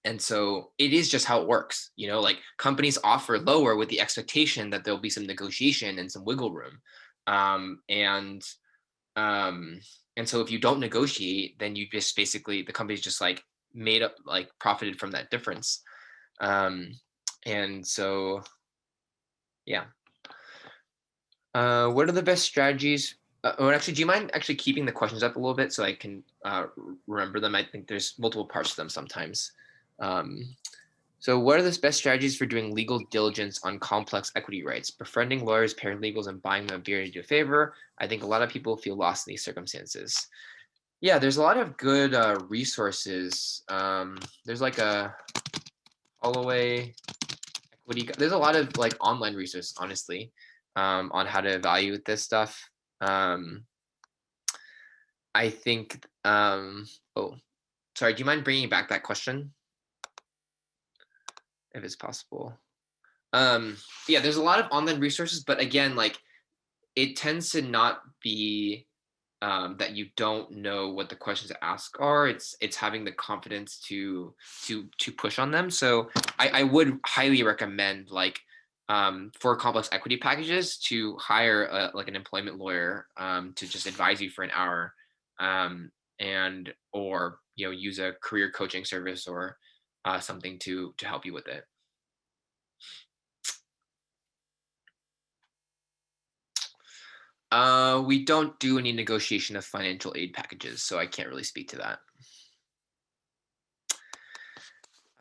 Speaker 2: And so it is just how it works. Like companies offer lower with the expectation that there'll be some negotiation and some wiggle room. And so if you don't negotiate, then you just basically, the company's just made up, profited from that difference. And so, yeah. What are the best strategies? Actually, do you mind actually keeping the questions up a little bit so I can remember them? I think there's multiple parts to them sometimes. So what are the best strategies for doing legal diligence on complex equity rights? Befriending lawyers, paralegals, and buying them beer to do a favor. I think a lot of people feel lost in these circumstances. Yeah, there's a lot of good resources. There's a Holloway equity. There's a lot of online resources, honestly, on how to evaluate this stuff. I think. Oh, sorry. Do you mind bringing back that question? If it's possible. Yeah, there's a lot of online resources, but again, it tends to not be that you don't know what the questions to ask are. It's having the confidence to push on them. So I would highly recommend for complex equity packages to hire an employment lawyer to just advise you for an hour, and or use a career coaching service or something to help you with it. We don't do any negotiation of financial aid packages, so I can't really speak to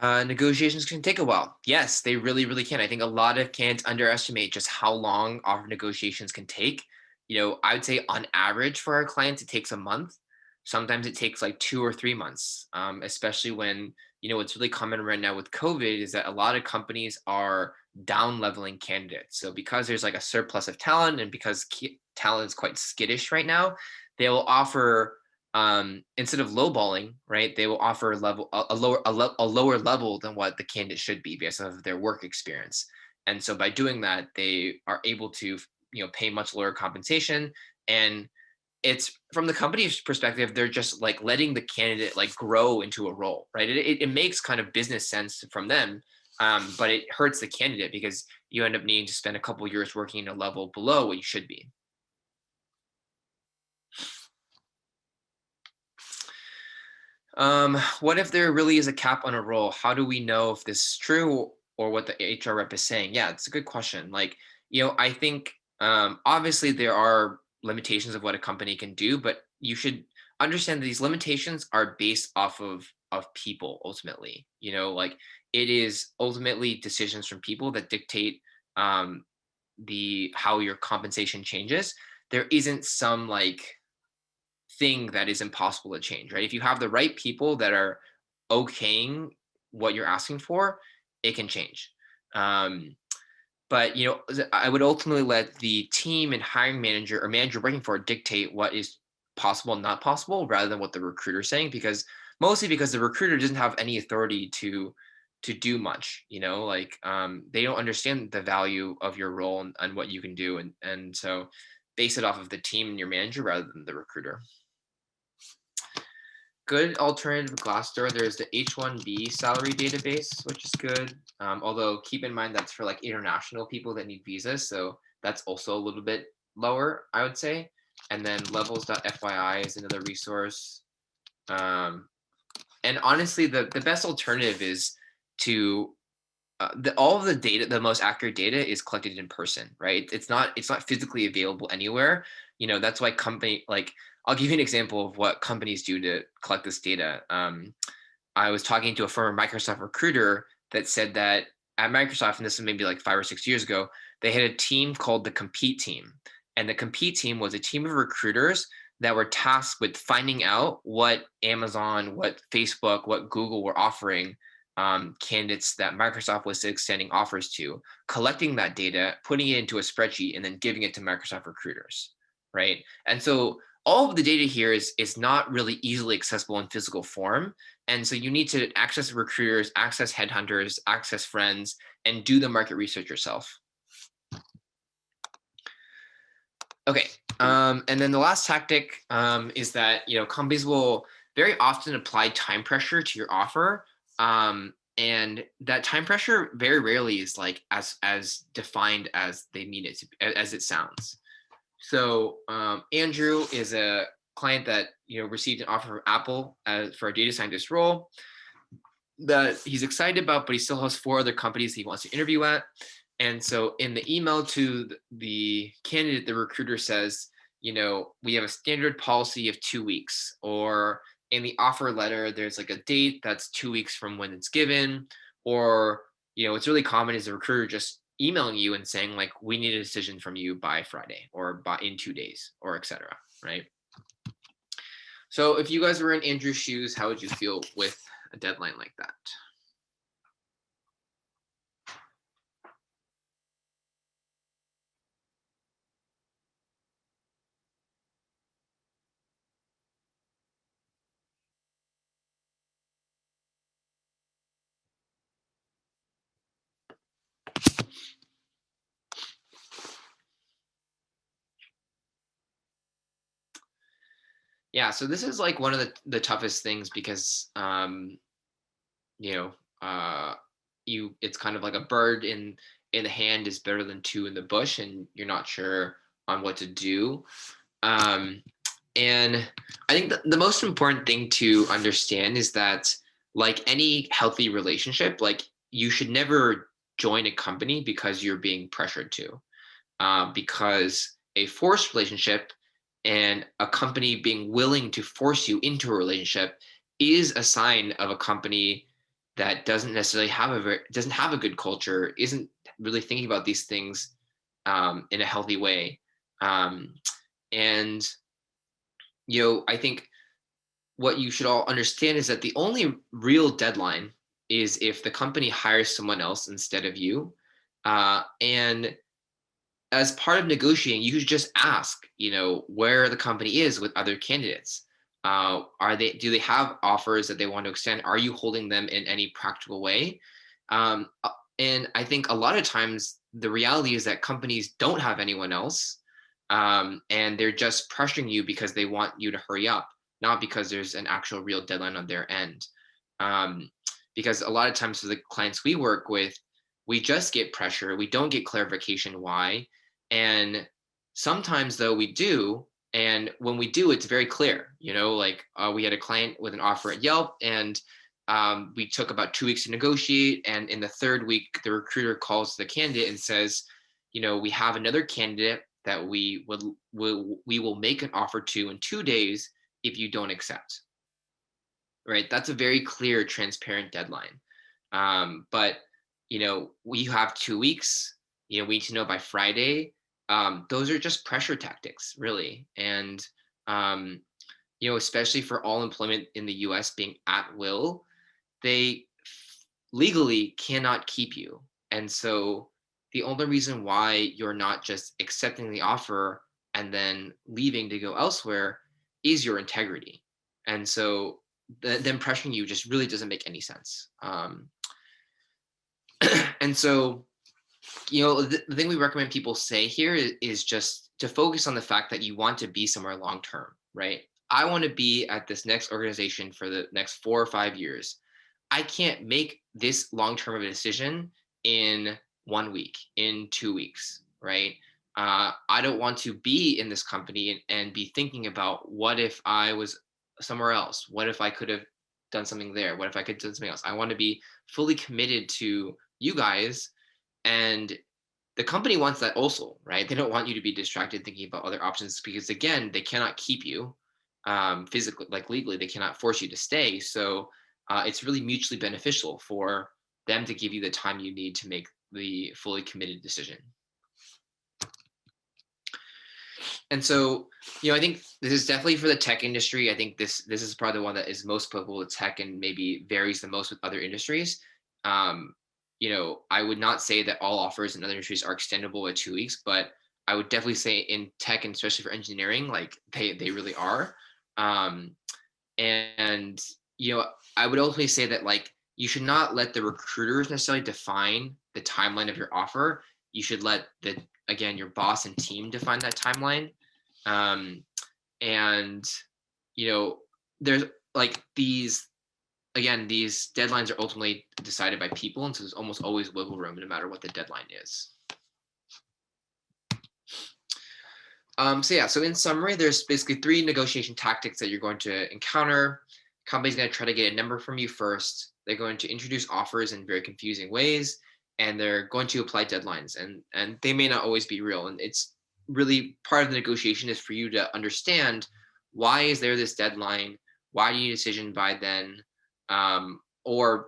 Speaker 2: that. Negotiations can take a while. Yes, they really, really can. I think a lot of candidates underestimate just how long offer negotiations can take. I would say on average for our clients, it takes a month. Sometimes it takes 2 or 3 months, especially when what's really common right now with COVID is that a lot of companies are down leveling candidates. So because there's like a surplus of talent, and because talent is quite skittish right now, they will offer, instead of lowballing, right, they will offer a lower level than what the candidate should be based on their work experience. And so by doing that, they are able to pay much lower compensation. And it's, from the company's perspective, they're just like letting the candidate like grow into a role, right? It makes kind of business sense from them, but it hurts the candidate because you end up needing to spend a couple years working a level below what you should be. What if there really is a cap on a role? How do we know if this is true or what the HR rep is saying? Yeah, it's a good question. Like, I think obviously there are limitations of what a company can do, but you should understand that these limitations are based off of people ultimately. Like, it is ultimately decisions from people that dictate how your compensation changes. There isn't some like thing that is impossible to change, right? If you have the right people that are okaying what you're asking for, it can change. But I would ultimately let the team and hiring manager or manager working for it dictate what is possible and not possible, rather than what the recruiter is saying, mostly because the recruiter doesn't have any authority to do much. Like, they don't understand the value of your role and what you can do, and so base it off of the team and your manager rather than the recruiter. Good alternative Glassdoor, there's the H-1B salary database, which is good. Although keep in mind that's for like international people that need visas, so that's also a little bit lower, I would say. And then levels.fyi is another resource. And honestly, the best alternative is to all of the data, the most accurate data is collected in person, right? It's not physically available anywhere. That's why I'll give you an example of what companies do to collect this data. I was talking to a former Microsoft recruiter that said that at Microsoft, and this was maybe like 5 or 6 years ago, they had a team called the Compete Team. And the Compete Team was a team of recruiters that were tasked with finding out what Amazon, what Facebook, what Google were offering candidates that Microsoft was extending offers to, collecting that data, putting it into a spreadsheet, and then giving it to Microsoft recruiters, right? And so all of the data here is not really easily accessible in physical form. And so you need to access recruiters, access headhunters, access friends, and do the market research yourself. Okay, and then the last tactic is that companies will very often apply time pressure to your offer. And that time pressure very rarely is like as defined as they mean it to, as it sounds. So Andrew is a client that received an offer from Apple for a data scientist role that he's excited about, but he still has 4 other companies he wants to interview at. And so in the email to the candidate, the recruiter says, we have a standard policy of 2 weeks, or in the offer letter, there's like a date that's 2 weeks from when it's given, or, what's really common is the recruiter just emailing you and saying like, we need a decision from you by Friday or in 2 days, or etc. Right? So if you guys were in Andrew's shoes, how would you feel with a deadline like that? Yeah, so this is like one of the toughest things because it's kind of like a bird in the hand is better than 2 in the bush, and you're not sure on what to do. And I think the most important thing to understand is that, like any healthy relationship, like you should never join a company because you're being pressured to, because a forced relationship and a company being willing to force you into a relationship is a sign of a company that doesn't necessarily doesn't have a good culture, isn't really thinking about these things in a healthy way. And I think what you should all understand is that the only real deadline is if the company hires someone else instead of you. And as part of negotiating, you should just ask, where the company is with other candidates. Do they have offers that they want to extend? Are you holding them in any practical way? And I think a lot of times the reality is that companies don't have anyone else, and they're just pressuring you because they want you to hurry up, not because there's an actual real deadline on their end. Because a lot of times for the clients we work with, we just get pressure. We don't get clarification why. And sometimes though we do, and when we do, it's very clear, we had a client with an offer at Yelp, and we took about 2 weeks to negotiate. And in the third week, the recruiter calls the candidate and says, we have another candidate that we will make an offer to in 2 days if you don't accept. Right? That's a very clear, transparent deadline. But we have 2 weeks. We need to know by Friday. Those are just pressure tactics, really. And especially for all employment in the U.S. being at will, they legally cannot keep you. And so the only reason why you're not just accepting the offer and then leaving to go elsewhere is your integrity. And so them pressuring you just really doesn't make any sense. And so, the thing we recommend people say here is just to focus on the fact that you want to be somewhere long term, right? I want to be at this next organization for the next 4 or 5 years. I can't make this long term of a decision in 1 week, in 2 weeks, right? I don't want to be in this company and be thinking about what if I was somewhere else? What if I could have done something there? What if I could do something else? I want to be fully committed to you guys. And the company wants that also, right? They don't want you to be distracted thinking about other options because, again, they cannot keep you physically, like legally, they cannot force you to stay. So it's really mutually beneficial for them to give you the time you need to make the fully committed decision. And so, I think this is definitely for the tech industry. I think this is probably the one that is most applicable to tech and maybe varies the most with other industries. I would not say that all offers in other industries are extendable at 2 weeks, but I would definitely say in tech and especially for engineering, like they really are. And I would ultimately say that like you should not let the recruiters necessarily define the timeline of your offer. You should let your boss and team define that timeline. And there's like these deadlines are ultimately decided by people, and so there's almost always wiggle room no matter what the deadline is. So in summary, there's basically 3 negotiation tactics that you're going to encounter. Company's going to try to get a number from you first. They're going to introduce offers in very confusing ways, and they're going to apply deadlines, and they may not always be real. And it's really part of the negotiation is for you to understand, why is there this deadline? Why do you need a decision by then? Or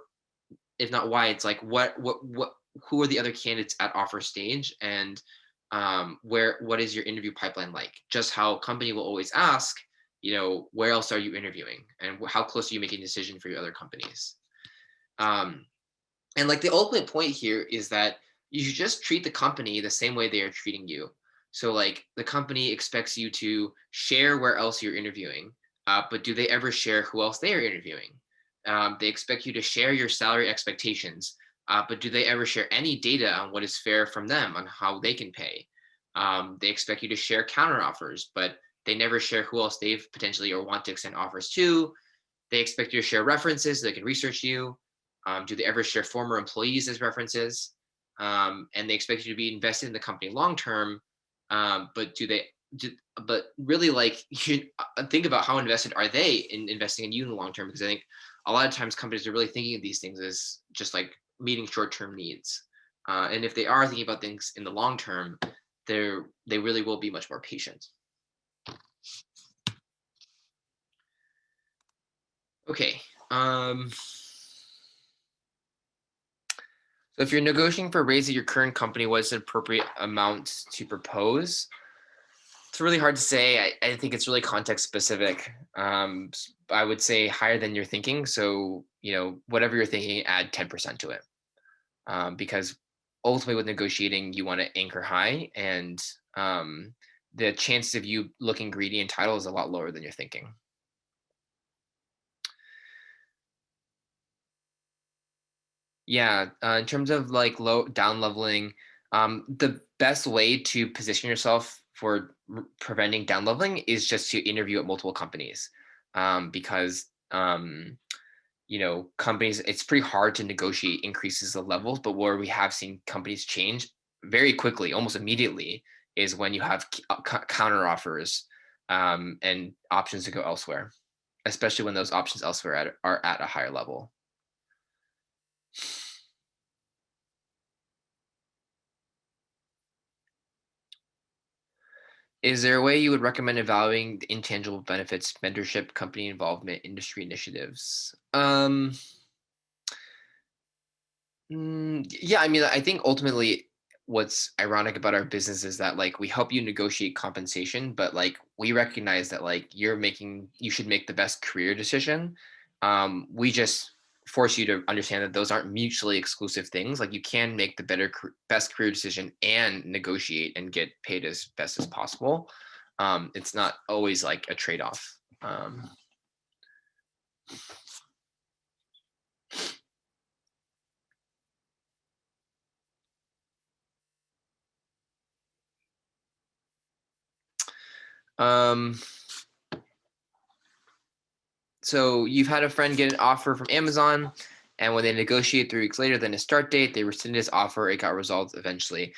Speaker 2: if not why, it's like who are the other candidates at offer stage, and what is your interview pipeline like? Just how a company will always ask, where else are you interviewing, and how close are you making a decision for your other companies? And like the ultimate point here is that you should just treat the company the same way they are treating you. So like the company expects you to share where else you're interviewing, but do they ever share who else they are interviewing? They expect you to share your salary expectations, but do they ever share any data on what is fair from them on how they can pay? They expect you to share counter offers, but they never share who else they've potentially or want to extend offers to. They expect you to share references so they can research you. Do they ever share former employees as references? And they expect you to be invested in the company long term, but really, like, you should think about how invested are they in investing in you in the long term, because I think a lot of times companies are really thinking of these things as just like meeting short-term needs. And if they are thinking about things in the long term, they really will be much more patient. Okay. So if you're negotiating for a raise at your current company, what is the appropriate amount to propose? It's really hard to say. I think it's really context specific. I would say higher than you're thinking. So, whatever you're thinking, add 10% to it. Because ultimately with negotiating, you want to anchor high, and the chances of you looking greedy in title is a lot lower than you're thinking. Yeah, in terms of like down leveling, the best way to position yourself for preventing down leveling is just to interview at multiple companies, because companies, it's pretty hard to negotiate increases of levels, but where we have seen companies change very quickly, almost immediately, is when you have counter offers and options to go elsewhere, especially when those options elsewhere are at a higher level. Is there a way you would recommend evaluating the intangible benefits, mentorship, company involvement, industry initiatives? Yeah, I mean, I think ultimately what's ironic about our business is that like we help you negotiate compensation, but like we recognize that like you should make the best career decision. We just force you to understand that those aren't mutually exclusive things. Like you can make the best career decision and negotiate and get paid as best as possible. It's not always like a trade-off. So you've had a friend get an offer from Amazon, and when they negotiate 3 weeks later, then a start date, they rescinded his offer. It got resolved eventually.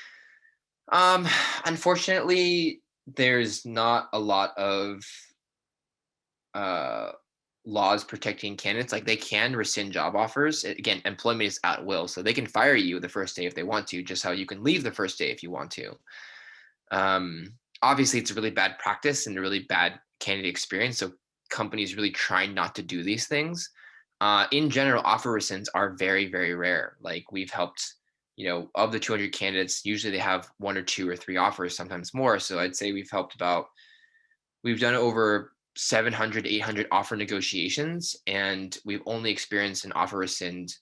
Speaker 2: Unfortunately, there's not a lot of laws protecting candidates. Like they can rescind job offers. Again, employment is at will, so they can fire you the first day if they want to, just how you can leave the first day if you want to. Obviously, it's a really bad practice and a really bad candidate experience. So companies really try not to do these things. In general, offer rescinds are very, very rare. Like we've helped, of the 200 candidates, usually they have 1 or 2 or 3 offers, sometimes more. So I'd say we've done over 700, 800 offer negotiations, and we've only experienced an offer rescind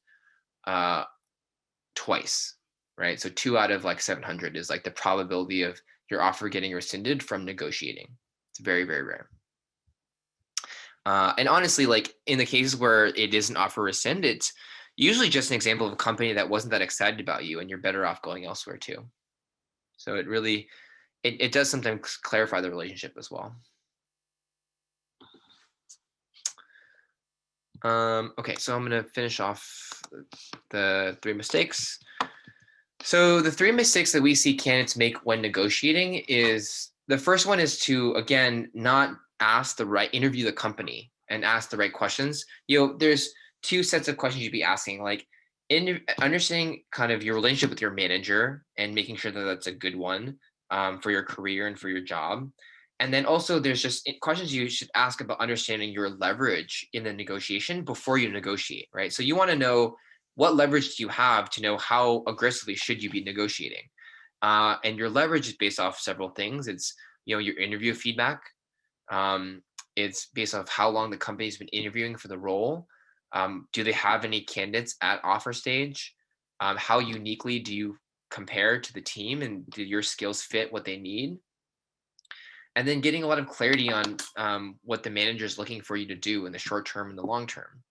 Speaker 2: twice, right? So 2 out of like 700 is like the probability of your offer getting rescinded from negotiating. It's very, very rare. And honestly, like in the cases where it is an offer rescind, it's usually just an example of a company that wasn't that excited about you, and you're better off going elsewhere too. So it really, it does sometimes clarify the relationship as well. Okay, so I'm going to finish off the 3 mistakes. So the 3 mistakes that we see candidates make when negotiating is, the first one is to, again, not interview the company and ask the right questions. There's 2 sets of questions you'd be asking, like understanding kind of your relationship with your manager and making sure that that's a good one for your career and for your job. And then also there's just questions you should ask about understanding your leverage in the negotiation before you negotiate, right? So you want to know, what leverage do you have to know how aggressively should you be negotiating? And your leverage is based off several things. It's, your interview feedback. It's based off how long the company's been interviewing for the role. Do they have any candidates at offer stage? How uniquely do you compare to the team, and do your skills fit what they need? And then getting a lot of clarity on what the manager is looking for you to do in the short term and the long term.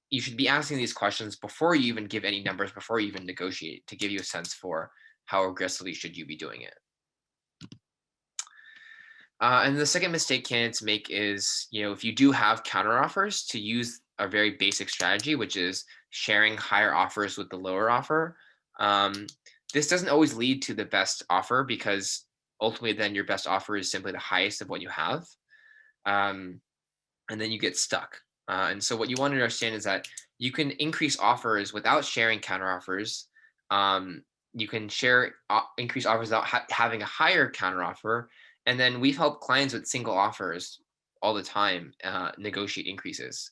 Speaker 2: You should be asking these questions before you even give any numbers, before you even negotiate, to give you a sense for how aggressively should you be doing it. And the second mistake candidates make is, if you do have counteroffers, to use a very basic strategy, which is sharing higher offers with the lower offer. This doesn't always lead to the best offer, because ultimately then your best offer is simply the highest of what you have. And then you get stuck. And so what you want to understand is that you can increase offers without sharing counteroffers. You can increase offers without having a higher counteroffer. And then we've helped clients with single offers all the time negotiate increases,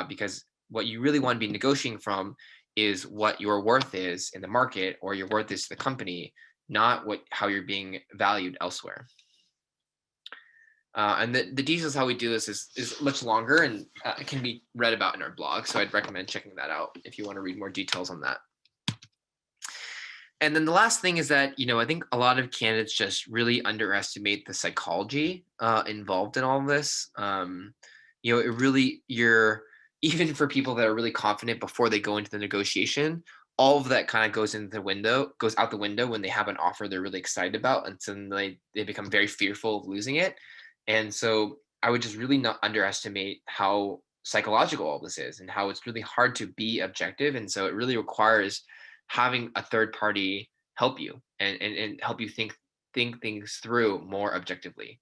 Speaker 2: because what you really want to be negotiating from is what your worth is in the market, or your worth is to the company, not how you're being valued elsewhere. And the details how we do this is much longer, and it can be read about in our blog. So I'd recommend checking that out if you want to read more details on that. And then the last thing is that, I think a lot of candidates just really underestimate the psychology involved in all of this. It really, even for people that are really confident before they go into the negotiation, all of that kind of goes out the window when they have an offer they're really excited about. And so then they become very fearful of losing it. And so I would just really not underestimate how psychological all this is and how it's really hard to be objective. And so it really requires having a third party help you and help you think things through more objectively.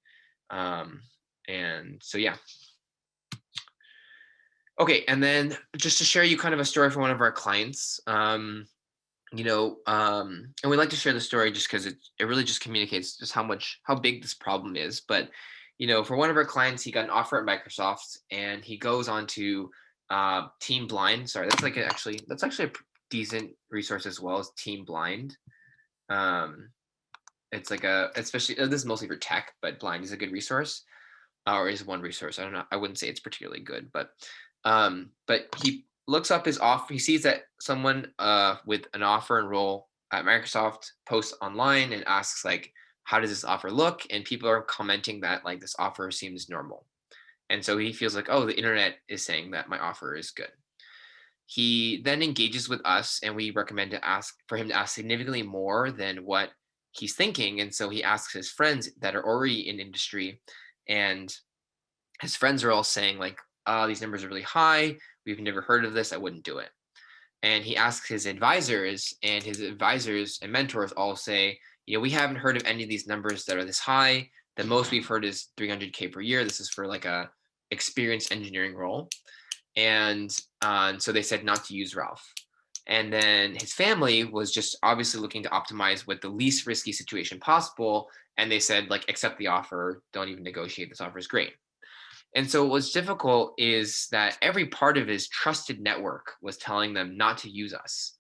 Speaker 2: And so, yeah. Okay, and then just to share you kind of a story from one of our clients, and we like to share the story just because it really just communicates just how big this problem is. But for one of our clients, he got an offer at Microsoft, and he goes on to Team Blind. Sorry, that's actually a decent resource as well as Team Blind. It's especially this is mostly for tech, but Blind is a good resource, or is one resource. I don't know. I wouldn't say it's particularly good, but he looks up his offer. He sees that someone with an offer and role at Microsoft posts online and asks how does this offer look? And people are commenting that this offer seems normal. And so he feels like, oh, the internet is saying that my offer is good. He then engages with us, and we recommend for him to ask significantly more than what he's thinking. And so he asks his friends that are already in industry, and his friends are all saying these numbers are really high. We've never heard of this. I wouldn't do it. And he asks his advisors, and his advisors and mentors all say, we haven't heard of any of these numbers that are this high. The most we've heard is 300K per year. This is for a experienced engineering role. And so they said not to use Ralph. And then his family was just obviously looking to optimize with the least risky situation possible. And they said, accept the offer. Don't even negotiate. This offer is great. And so what's difficult is that every part of his trusted network was telling them not to use us.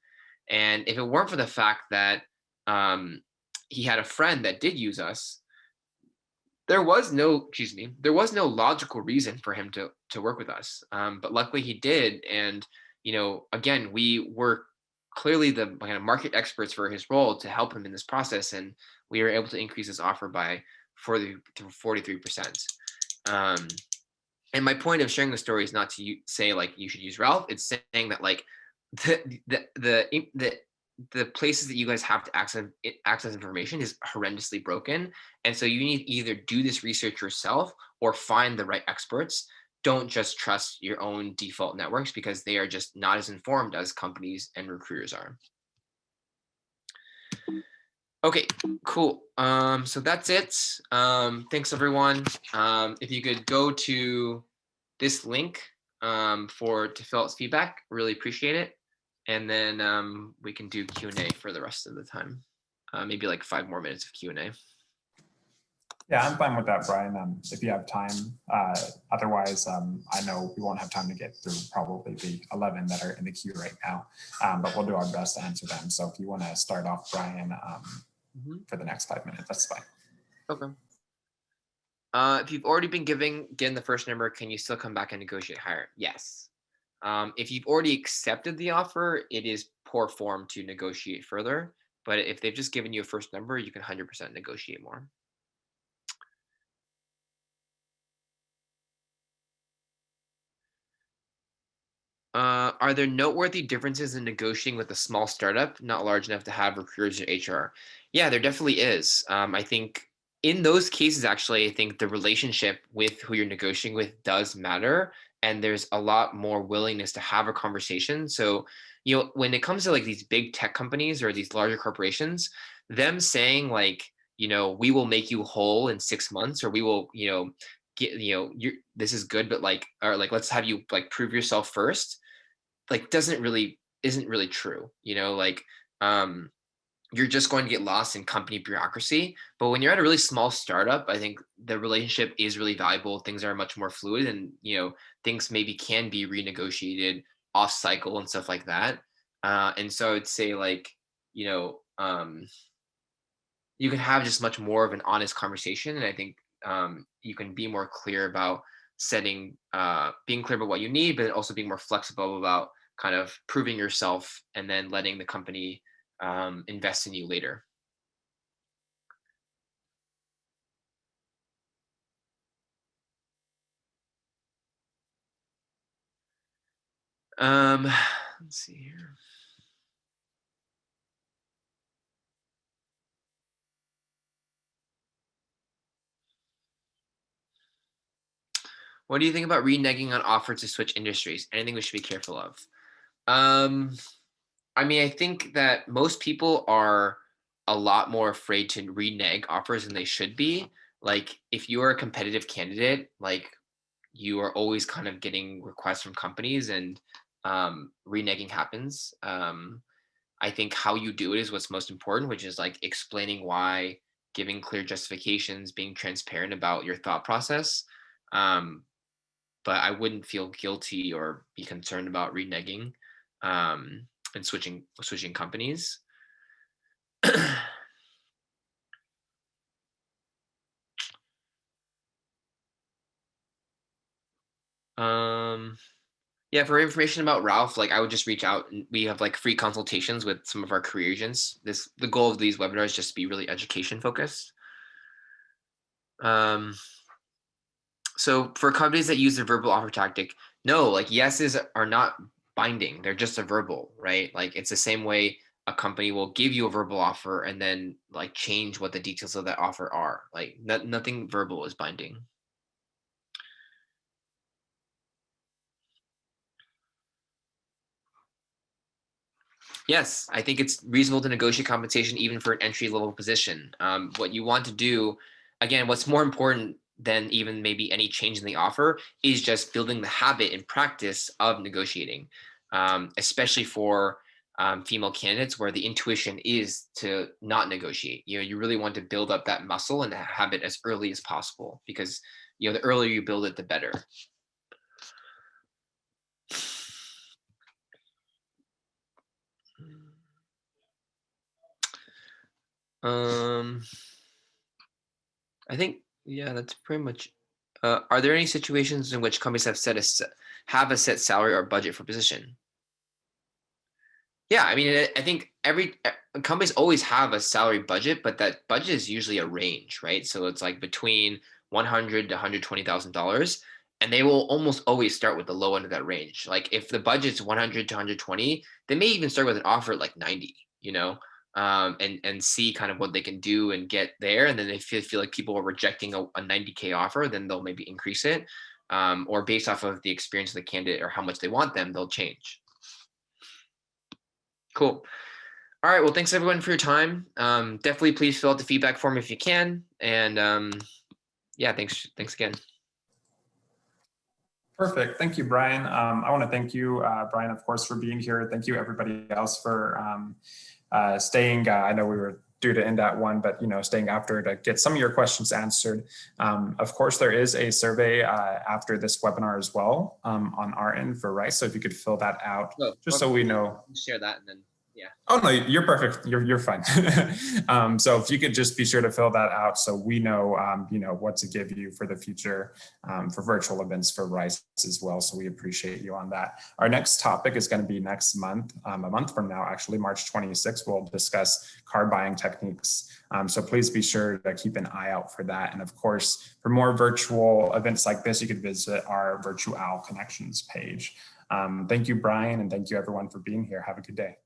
Speaker 2: And if it weren't for the fact that he had a friend that did use us, there was no logical reason for him to work with us. But luckily he did. And, again, we were clearly the kind of market experts for his role to help him in this process. And we were able to increase his offer by 43%. And my point of sharing the story is not to say you should use Ralph. It's saying that the places that you guys have to access information is horrendously broken. And so you need to either do this research yourself or find the right experts. Don't just trust your own default networks because they are just not as informed as companies and recruiters are. Okay, cool. So that's it. Thanks everyone. If you could go to this link to fill out feedback, really appreciate it. And then we can do Q&A for the rest of the time. Maybe 5 more minutes of Q&A.
Speaker 1: Yeah, I'm fine with that, Brian. If you have time, otherwise, I know we won't have time to get through probably the 11 that are in the queue right now, but we'll do our best to answer them. So if you want to start off, Brian, for the next 5 minutes, that's fine.
Speaker 2: Okay. If you've already been given the first number, can you still come back and negotiate higher? Yes. If you've already accepted the offer, it is poor form to negotiate further. But if they've just given you a first number, you can 100% negotiate more. Are there noteworthy differences in negotiating with a small startup, not large enough to have recruiters or HR? Yeah, there definitely is. I think in those cases, actually, I think the relationship with who you're negotiating with does matter. And there's a lot more willingness to have a conversation. So, when it comes to these big tech companies or these larger corporations, them saying we will make you whole in 6 months, or we will, get, this is good, but let's have you prove yourself first, isn't really true. You're just going to get lost in company bureaucracy. But when you're at a really small startup, I think the relationship is really valuable. Things are much more fluid, and things maybe can be renegotiated off cycle and stuff like that. And so I'd say you can have just much more of an honest conversation. And I think you can be more clear about setting, being clear about what you need, but also being more flexible about kind of proving yourself and then letting the company invest in you later. Let's see here. What do you think about reneging on offers to switch industries? Anything we should be careful of? I mean, I think that most people are a lot more afraid to renege offers than they should be. Like, if you're a competitive candidate, like you are always kind of getting requests from companies, and reneging happens. I think how you do it is what's most important, which is like explaining why, giving clear justifications, being transparent about your thought process. But I wouldn't feel guilty or be concerned about reneging and switching companies. Yeah, for information about Ralph, like I would just reach out, and we have like free consultations with some of our career agents. The goal of these webinars is just to be really education focused. So for companies that use the verbal offer tactic, no, like yeses are not binding. They're just a verbal, right? Like it's the same way a company will give you a verbal offer and then like change what the details of that offer are. Like nothing verbal is binding. Yes, I think it's reasonable to negotiate compensation even for an entry level position. What you want to do, again, what's more important than even maybe any change in the offer is just building the habit and practice of negotiating, especially for female candidates where the intuition is to not negotiate. You really want to build up that muscle and that habit as early as possible, because the earlier you build it, the better. I think, yeah, that's pretty much. Are there any situations in which companies have a set salary or budget for position? Yeah, I mean, I think companies always have a salary budget, but that budget is usually a range, right? So it's like between $100,000 to $120,000, and they will almost always start with the low end of that range. Like if the budget's 100 to 120, they may even start with an offer at like 90, and see kind of what they can do and get there. And then if they feel like people are rejecting a 90K offer, then they'll maybe increase it, or based off of the experience of the candidate or how much they want them, they'll change. Cool. All right. Well, thanks everyone for your time. Definitely please fill out the feedback form if you can. And yeah, thanks again.
Speaker 1: Perfect. Thank you, Brian. I want to thank you, Brian, of course, for being here. Thank you, everybody else, for staying. I know we were due to end at 1, but staying after to get some of your questions answered. Of course, there is a survey after this webinar as well on our end for Rice. So if you could fill that out, just so we know.
Speaker 2: Share that and then. Yeah.
Speaker 1: Oh, no, you're perfect. You're fine. So if you could just be sure to fill that out so we know, what to give you for the future for virtual events for Rice as well. So we appreciate you on that. Our next topic is going to be next month, a month from now, actually, March 26th. We'll discuss card buying techniques. So please be sure to keep an eye out for that. And of course, for more virtual events like this, you could visit our Virtual Connections page. Thank you, Brian, and thank you everyone for being here. Have a good day.